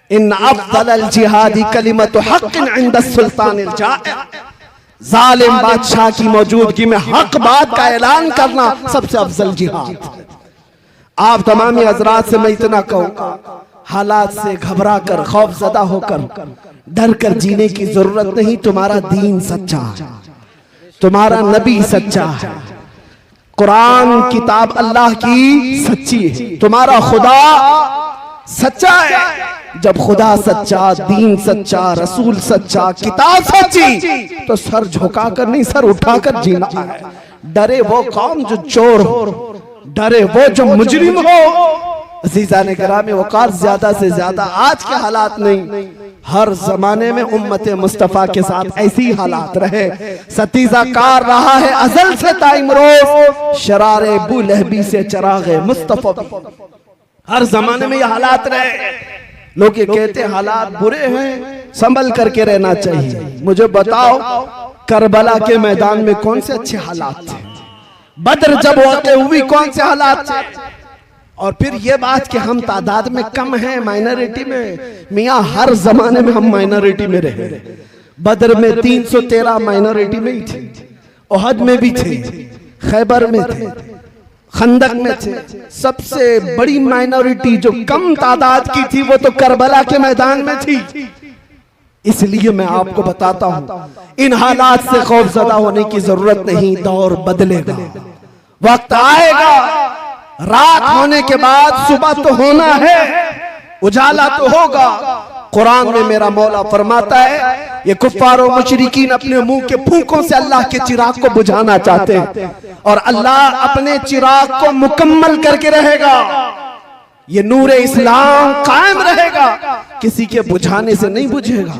इन अफजल जिहादी कलिमत हक़्क़िन इंद सुल्तानिल जाइर। जालिम बादशाह की मौजूदगी में हक बात का ऐलान करना सबसे अफजल जिहाद। आप तमामी हजरात से मैं इतना कहूंगा, हालात से घबरा कर, खौफजदा होकर, डर कर जीने की जरूरत नहीं। तुम्हारा दीन सच्चा है, तुम्हारा नबी सच्चा है, कुरान किताब अल्लाह की सच्ची है, तुम्हारा खुदा सच्चा है। जब खुदा सच्चा, दीन सच्चा, रसूल सच्चा, किताब सच्ची, तो सर झुकाकर नहीं सर उठाकर जीना है। डरे वो कौम जो चोर हो, डरे वो जो मुजरिम हो। अज़ीज़ान गिरामी वक़ार, ज्यादा से ज्यादा आज के हालात नहीं, हर जमाने में उम्मत मुस्तफा के साथ ऐसी ही हालात रहे। सतीजा कार रहा है अजल से ताइमरोज, शरारे बू लहबी से चरागे मुस्तफा। हर जमाने में ये हालात रहे। लोग ये कहते हैं हालात बुरे हैं, संभल करके रहना चाहिए। मुझे बताओ करबला के मैदान में कौन से अच्छे हालात थे? बद्र जब वाक़या हुई कौन से हालात थे? और फिर ये बात कि हम तादाद में कम हैं, माइनॉरिटी में, मियाँ हर जमाने में हम माइनॉरिटी में रहे। बद्र में 313 माइनॉरिटी में ही थे, ओहद में भी थे, खैबर में थे, खंदक में थे। सबसे बड़ी माइनॉरिटी जो कम तादाद की थी वो तो करबला के मैदान में थी। इसलिए मैं आपको बताता हूं, इन हालात से खौफजदा होने की जरूरत नहीं। दौर बदलेगा, वक्त आएगा, रात होने के बाद सुबह तो होना है, उजाला तो होगा। कुरान में मेरा मौला फरमाता है, ये कुफ्फार और मुशरिकीन अपने मुंह के फूंकों से अल्लाह के चिराग को बुझाना चाहते हैं, और अल्लाह अपने चिराग को मुकम्मल करके रहेगा। ये नूरे इस्लाम कायम रहेगा, किसी के बुझाने से नहीं बुझेगा।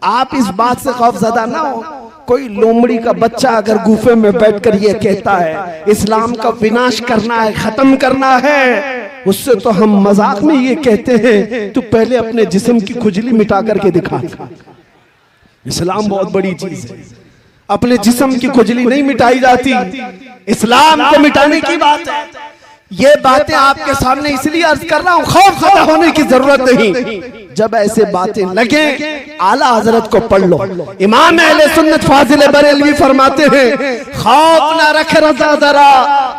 आप इस बात से खौफजदा ना हो। कोई लोमड़ी का बच्चा अगर गुफे में बैठकर ये कहता है इस्लाम का विनाश करना है, खत्म करना है, उससे तो हम मजाक में ये कहते हैं तू पहले अपने जिस्म की खुजली मिटा करके दिखा। इस्लाम बहुत बड़ी चीज है, अपने जिस्म की खुजली नहीं मिटाई जाती, इस्लाम को मिटाने की बात है। ये बातें आपके सामने इसलिए अर्ज कर रहा हूं, खौफ खड़ा होने की जरूरत नहीं। जब ऐसे बातें लगे आला हजरत को पढ़ लो। इमाम अहले सुन्नत फाजिल बरेलवी फरमाते हैं, खौफ ना रख रजा जरा,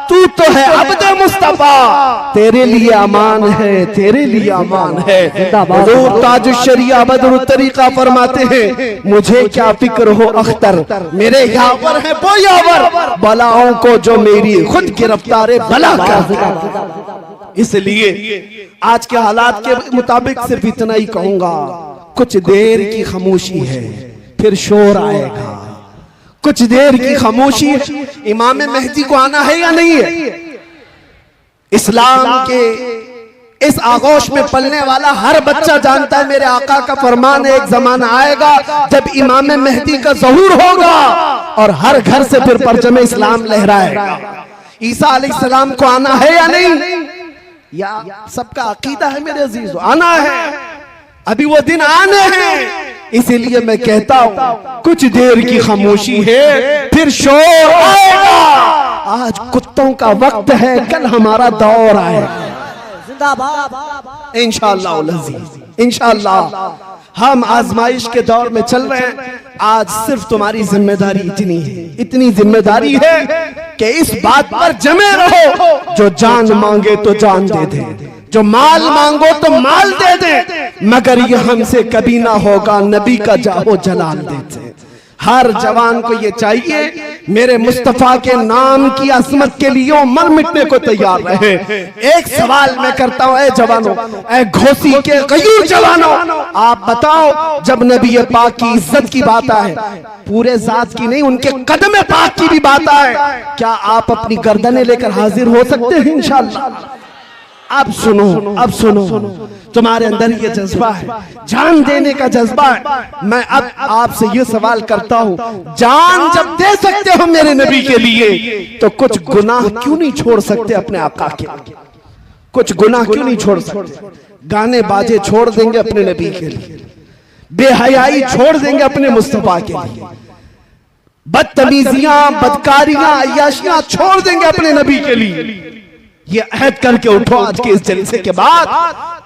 तू तो है अब्द मुस्तफा, तेरे लिए अमान है, तेरे लिए अमान है। हुजूर ताजुश शरिया बदरुत तरीका फरमाते हैं, मुझे क्या फिक्र हो अख्तर, मेरे यावर है वो यावर, बलाओं को जो मेरी खुद गिरफ्तार बला कर। इसलिए आज के हालात के मुताबिक सिर्फ इतना ही कहूंगा, कुछ देर की खामोशी है फिर शोर आएगा। कुछ देर की खामोशी है। इमाम मेहदी को आना है या नहीं है? इस्लाम के इस आगोश में पलने वाला हर बच्चा जानता है, मेरे आका का फरमान है, एक जमाना आएगा जब इमाम मेहदी का ज़हूर होगा और हर घर से फिर परचम इस्लाम लहराएगा। ईसा अलैहिस्सलाम को आना है या नहीं? या सबका अकीदा है मेरे अजीजों, आना है, अभी वो दिन आने हैं। इसीलिए मैं कहता हूं, कुछ देर की खामोशी है फिर शोर आएगा। आज कुत्तों का वक्त है, कल हमारा दौर आएगा। इंशाअल्लाह अज़ीज़, इंशाअल्लाह। हम आजमाइश के दौर में चल रहे हैं। आज सिर्फ तुम्हारी जिम्मेदारी इतनी है, इतनी जिम्मेदारी है कि इस बात पर जमे रहो, जो जान मांगे तो जान दे दे, जो माल मांगो तो माल दे दे, मगर ये हमसे कभी ना होगा नबी का जाहो जलाल देते। हर जवान को ये चाहिए, मेरे मुस्तफा के नाम की अजमत के लिए मर मिटने को तैयार रहे। एक सवाल मैं करता हूं, ए जवानों, ए घोसी के गयूर जवानों, आप बताओ, जब नबी पाक की इज्जत की बात आए, पूरे जात की नहीं, उनके कदम पाक की भी बात आए, क्या आप अपनी गर्दनें लेकर हाजिर हो सकते हैं? इंशाअल्लाह। अब सुनो, अब सुनो, तुम्हारे अंदर ये जज्बा है, जान देने का जज्बा है। मैं अब आपसे ये सवाल करता हूँ, जान जब दे सकते हो मेरे नबी के लिए, तो कुछ गुनाह क्यों नहीं छोड़ सकते अपने आका के? कुछ गुनाह क्यों नहीं छोड़ सकते? गाने बाजे छोड़ देंगे अपने नबी के लिए, बेहयाई छोड़ देंगे अपने मुस्तफा के लिए, बदतमीजियां, बदकारियां, अय्याशियां छोड़ देंगे अपने नबी के लिए। ये अहद करके उठो आज के इस जलसे के बाद,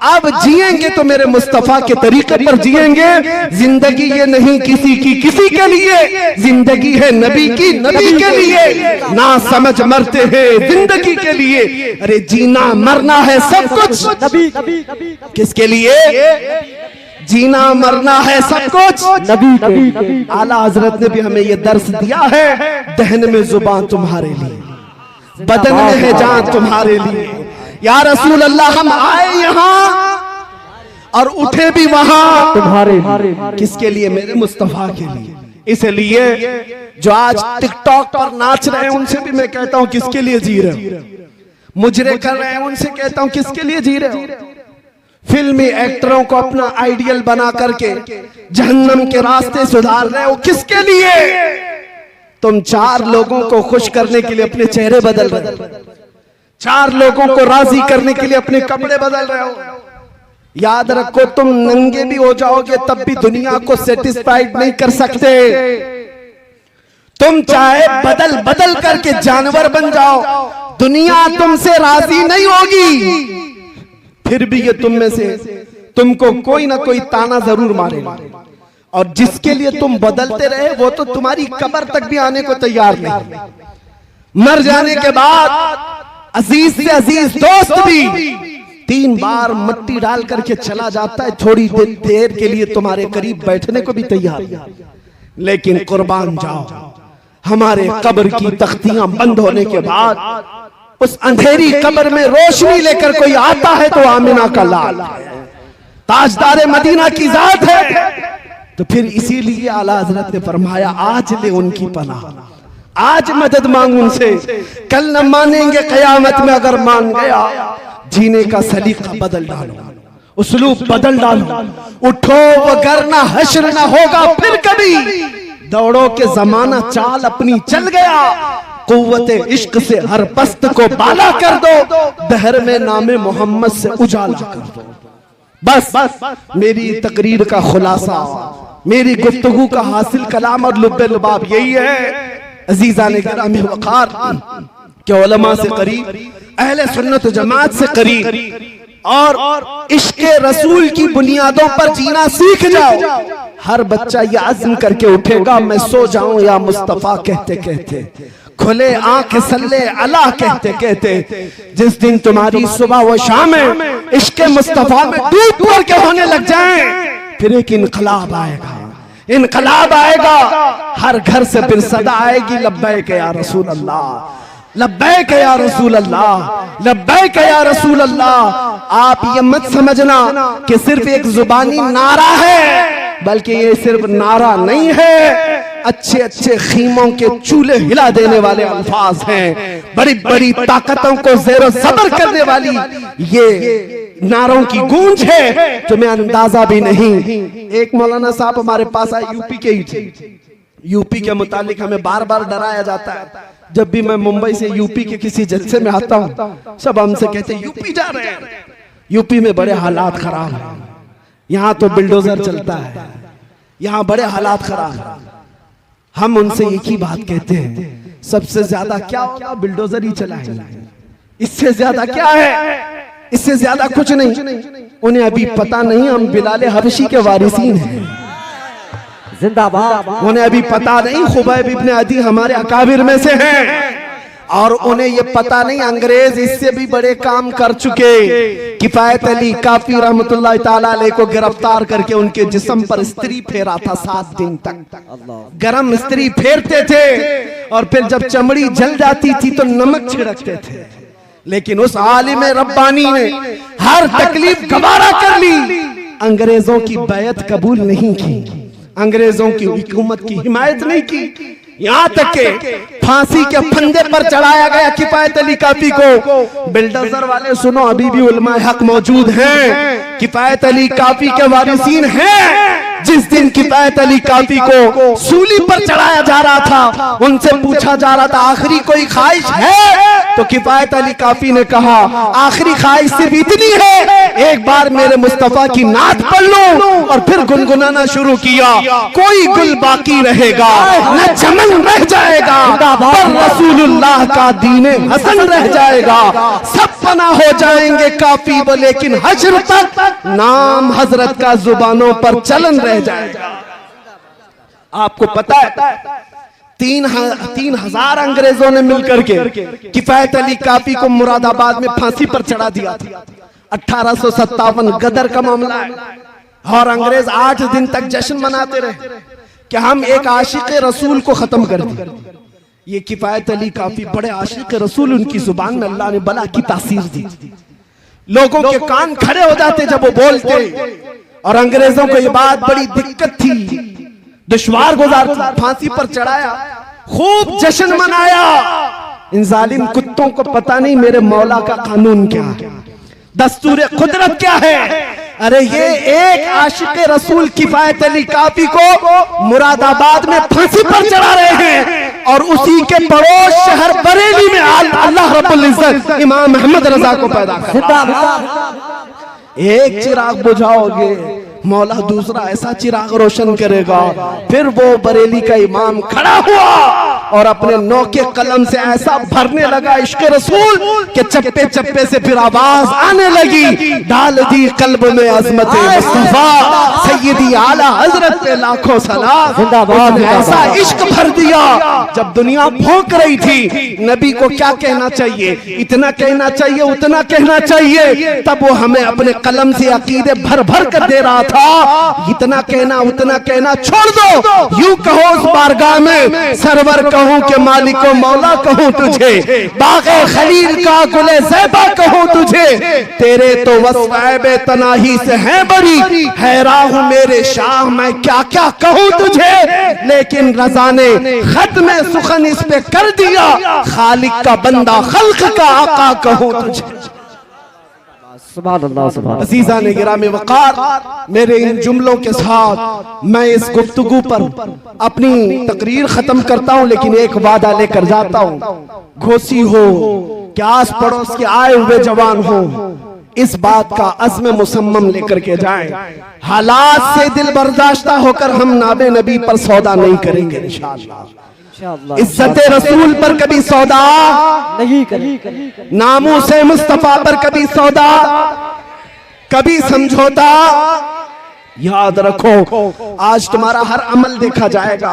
अब जिएंगे तो मेरे मुस्तफा के तरीके पर जिएंगे। जिंदगी ये नहीं किसी की किसी के लिए, जिंदगी है नबी की नबी के लिए। ना समझ मरते हैं जिंदगी के लिए, अरे जीना मरना है सब कुछ नबी। किसके लिए? जीना मरना है सब कुछ नबी के। आला हजरत ने भी हमें ये दर्स दिया है, दहन में जुबान तुम्हारे लिए, बदन में है जान तुम्हारे लिए। या रसूल अल्लाह, हम आए यहाँ और उठे भी वहां तुम्हारे। किसके लिए? मेरे मुस्तफा के लिए। इसलिए जो आज टिकटॉक पर नाच रहे हैं उनसे भी मैं कहता हूं, किसके लिए जी रहे हो? मुजरे कर रहे हैं उनसे कहता हूं, किसके लिए जी रहे हो? फिल्मी एक्टरों को अपना आइडियल बना करके जहन्नम के रास्ते सुधार रहे हो, किसके लिए? तुम चार लोगों को खुश करने के लिए अपने चेहरे बदल रहे हो, चार लोगों को राजी करने के लिए अपने कपड़े बदल रहे हो। याद रखो, तुम नंगे भी हो जाओगे तब भी दुनिया को सेटिस्फाइड नहीं कर सकते। तुम चाहे बदल बदल करके जानवर बन जाओ, दुनिया तुमसे राजी नहीं होगी। फिर भी ये तुम में से तुमको कोई ना कोई ताना जरूर मारेगा, और जिसके लिए तुम बदलते रहे वो तो तुम्हारी कब्र तक भी आने को तैयार नहीं। मर जाने के बाद अजीज से अजीज दोस्त भी 3 बार मिट्टी डाल करके चला जाता है, थोड़ी देर के लिए तुम्हारे करीब बैठने को भी तैयार नहीं। लेकिन कुर्बान जाओ, हमारे कब्र की तख्तियां बंद होने के बाद उस अंधेरी कब्र में रोशनी लेकर कोई आता है तो आमिना का लाल, ताजदार मदीना की जात है। तो फिर इसीलिए आला हजरत ने फरमाया, आज ले उनकी पनाह, आज मदद मांग उनसे, कल न मानेंगे कयामत में अगर मान गया। जीने का सलीका बदल डालो, उसलूब बदल डालो, उठो वगरना हश्र ना होगा फिर कभी। दौड़ो के जमाना चाल अपनी चल गया, कुव्वत इश्क से हर पस्त को बाला कर दो, दहर में नामे मोहम्मद से उजाला कर दो। बस मेरी तकरीर का खुलासा, मेरी गुफ्तगू का हासिल कलाम और लुब्बे लुबाब यही है अजीजा ने गिरामी वक़ार के उलमा से करीब अहले सुन्नत जमात से करीब और इश्क़े रसूल की बुनियादों पर जीना सीख जाओ। हर बच्चा ये अज़्म करके उठेगा, मैं सो जाऊं या मुस्तफा कहते कहते, खुले आंख सल्ले अला कहते कहते। जिस दिन तुम्हारी सुबह व शाम इश्क़े मुस्तफा में डूब पड़ के होने लग जाए, फिर एक इनकलाब आएगा, इनकलाब आएगा। हर घर से फिर सदा आएगी, लब्बैक या रसूल अल्लाह, लब्बैक या रसूल अल्लाह, लब्बैक या रसूल अल्लाह। आप ये मत समझना कि सिर्फ एक जुबानी नारा है, बल्कि ये सिर्फ नारा नहीं है, अच्छे अच्छे खीमों के चूल्हे हिला देने वाले अल्फाज हैं, बड़ी बड़ी ताकतों को ज़ेरो ज़बर करने वाली ये नारों की गूंज है, तुम्हें अंदाजा भी नहीं। एक मौलाना साहब हमारे पास आए, यूपी के ही थे। यूपी के मुतालिक हमें बार बार डराया जाता है। जब भी मैं मुंबई से यूपी के किसी जलसे में आता हूँ, सब हमसे कहते हैं यूपी जा रहे हैं, यूपी में बड़े हालात खराब हैं, यहाँ तो बिल्डोजर चलता है, यहाँ बड़े हालात खराब हैं। हम उनसे एक ही बात कहते हैं, सबसे ज्यादा क्या होगा, बिल्डोजर ही चलाएंगे, इससे ज्यादा क्या है, इससे ज्यादा कुछ नहीं। उन्हें अभी पता नहीं हम बिलाले हबशी के वारिसीन हैं, जिंदाबाद। उन्हें अभी पता नहीं खुबैब इब्ने अदी हमारे अकाबिर में से हैं, और उन्हें ये पता नहीं अंग्रेज इससे भी बड़े काम कर चुके। किफायत अली काफी रहमतुल्लाह ताला अलैह को गिरफ्तार करके उनके जिस्म पर स्त्री फेरा था 7 दिन तक, गरम स्त्री फेरते थे, और फिर जब चमड़ी जल जाती थी तो नमक छिड़कते थे। लेकिन उस आलिम रब्बानी ने हर तकलीफ गवारा कर ली, अंग्रेजों की बैत कबूल नहीं की, अंग्रेजों की हुकूमत की हिमायत नहीं की, यहाँ तक के फांसी के फंदे पर चढ़ाया गया किफायत अली काफी को। बिल्डोजर वाले सुनो, अभी भी उलमाए हक मौजूद हैं, किफायत अली काफी के वारिसीन हैं। जिस दिन किफायत अली काफी को सूली पर चढ़ाया जा रहा था, उनसे पूछा जा रहा था आखिरी कोई ख्वाहिश है, तो किफायत अली काफी ने कहा आखिरी ख्वाहिश सिर्फ इतनी है, एक बार मेरे मुस्तफा की नात पढ़ लो, और फिर गुनगुनाना शुरू किया, कोई गुल बाकी रहेगा न चमन रह जाएगा, पर रसूलुल्लाह का दीने हसन रह जाएगा, सब फना हो जाएंगे काफी वो, लेकिन हश्र तक नाम हजरत का जुबानों पर चलन रह जाएगा। आपको पता है 3,000 अंग्रेजों ने मिलकर के किफायत अली काफी को मुरादाबाद में फांसी पर चढ़ा दिया था। 1857 गदर का मामला है, और अंग्रेज 8 दिन तक जश्न मनाते रहे कि हम एक आशिक रसूल को खत्म कर दें। ये किफायत अली काफी बड़े आशिक रसूल, उनकी जुबान में अल्लाह ने बला की तासीर दी, लोगों के कान खड़े हो जाते जब वो बोलते, और अंग्रेजों को ये बात बड़ी दिक्कत थी, दुश्वार गुजार थी। फांसी पर चढ़ाया, खूब जश्न मनाया। इन जालिम कुत्तों को पता नहीं मेरे मौला का कानून क्या है, दस्तूर कुदरत क्या है। अरे ये एक आशिक रसूल किफायत अली काफी को मुरादाबाद में फांसी पर चढ़ा रहे हैं, और उसी के पड़ोस शहर बरेली में अल्लाह रब्बुल इज्जत इमाम अहमद रजा को पैदा कर। एक चिराग बुझाओगे, मौला दूसरा ऐसा चिराग रोशन करेगा। फिर वो बरेली का इमाम खड़ा हुआ और अपने नौके कलम से ऐसा भरने लगा इश्क रसूल के चप्पे चप्पे से फिर आवाज आने लगी, डाल दी कल्ब में अजमत मुस्तफा सैयदी आला हजरत पे लाखों सलाम। ऐसा इश्क भर दिया, जब दुनिया भौंक रही थी नबी को क्या कहना चाहिए, इतना कहना चाहिए, उतना कहना चाहिए, तब वो हमें अपने कलम से अकीदे भर भर कर दे रहा था। इतना कहना उतना कहना छोड़ दो, यूं कहो उस बारगाह में सरवर कहूं के मालिको मौला कहूं तुझे, बाग़े खलील का गुले ज़ैबा कहूं तुझे, तेरे तो वस्फ़े तनाही से है बड़ी, हैरान हूं मेरे शाह मैं क्या क्या कहूं तुझे। लेकिन रज़ा ने खत में सुखन इस पे कर दिया, खालिक का बंदा खल्क का आका कहूं तुझे। अज़ीज़ान गिरामी वक़ार, मेरे इन जुमलों के साथ मैं इस गुफ्तगू पर अपनी तकरीर खत्म करता हूँ, लेकिन एक वादा लेकर जाता हूँ। घोसी हो कि आस पड़ोस के आए हुए जवान हो, इस बात का अज़्म मुसम्मम लेकर के जाएं। हालात से दिल बर्दाश्ता होकर हम नाबे नबी पर सौदा नहीं करेंगे इंशाअल्लाह। इंशाअल्लाह इज्जत रसूल पर कभी सौदा नहीं करें, नामूसे मुस्तफा पर कभी सौदा, कभी समझौता। याद रखो, आज तुम्हारा हर अमल देखा जाएगा।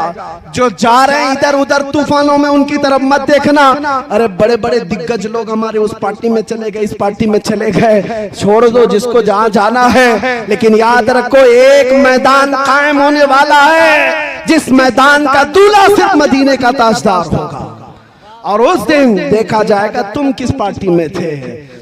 जो जा रहे हैं इधर उधर तूफानों में, उनकी तरफ मत देखना। अरे बड़े बड़े दिग्गज लोग हमारे उस पार्टी में चले गए, इस पार्टी में चले गए, छोड़ दो जिसको जहां जाना है। लेकिन याद रखो, एक मैदान कायम होने वाला है, जिस मैदान का दूल्हा सिर्फ मदीने का ताजदार होगा। और उस दिन देखा जाएगा तुम किस पार्टी में थे,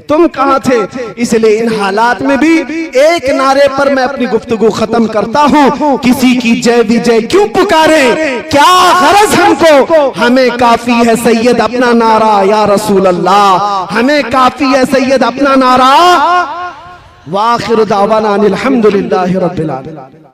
तुम कहां थे। इसलिए इन हालात में भी एक नारे पर मैं अपनी गुफ्तगू खत्म करता हूं, किसी की जय विजय क्यों पुकारे, क्या गरज हमको, हमें काफी है सैयद अपना नारा या रसूल अल्लाह, हमें काफी है सैयद अपना नारा। वाखिर दावाना अनिल हम्दुलिल्लाहि रब्बिल आलमीन।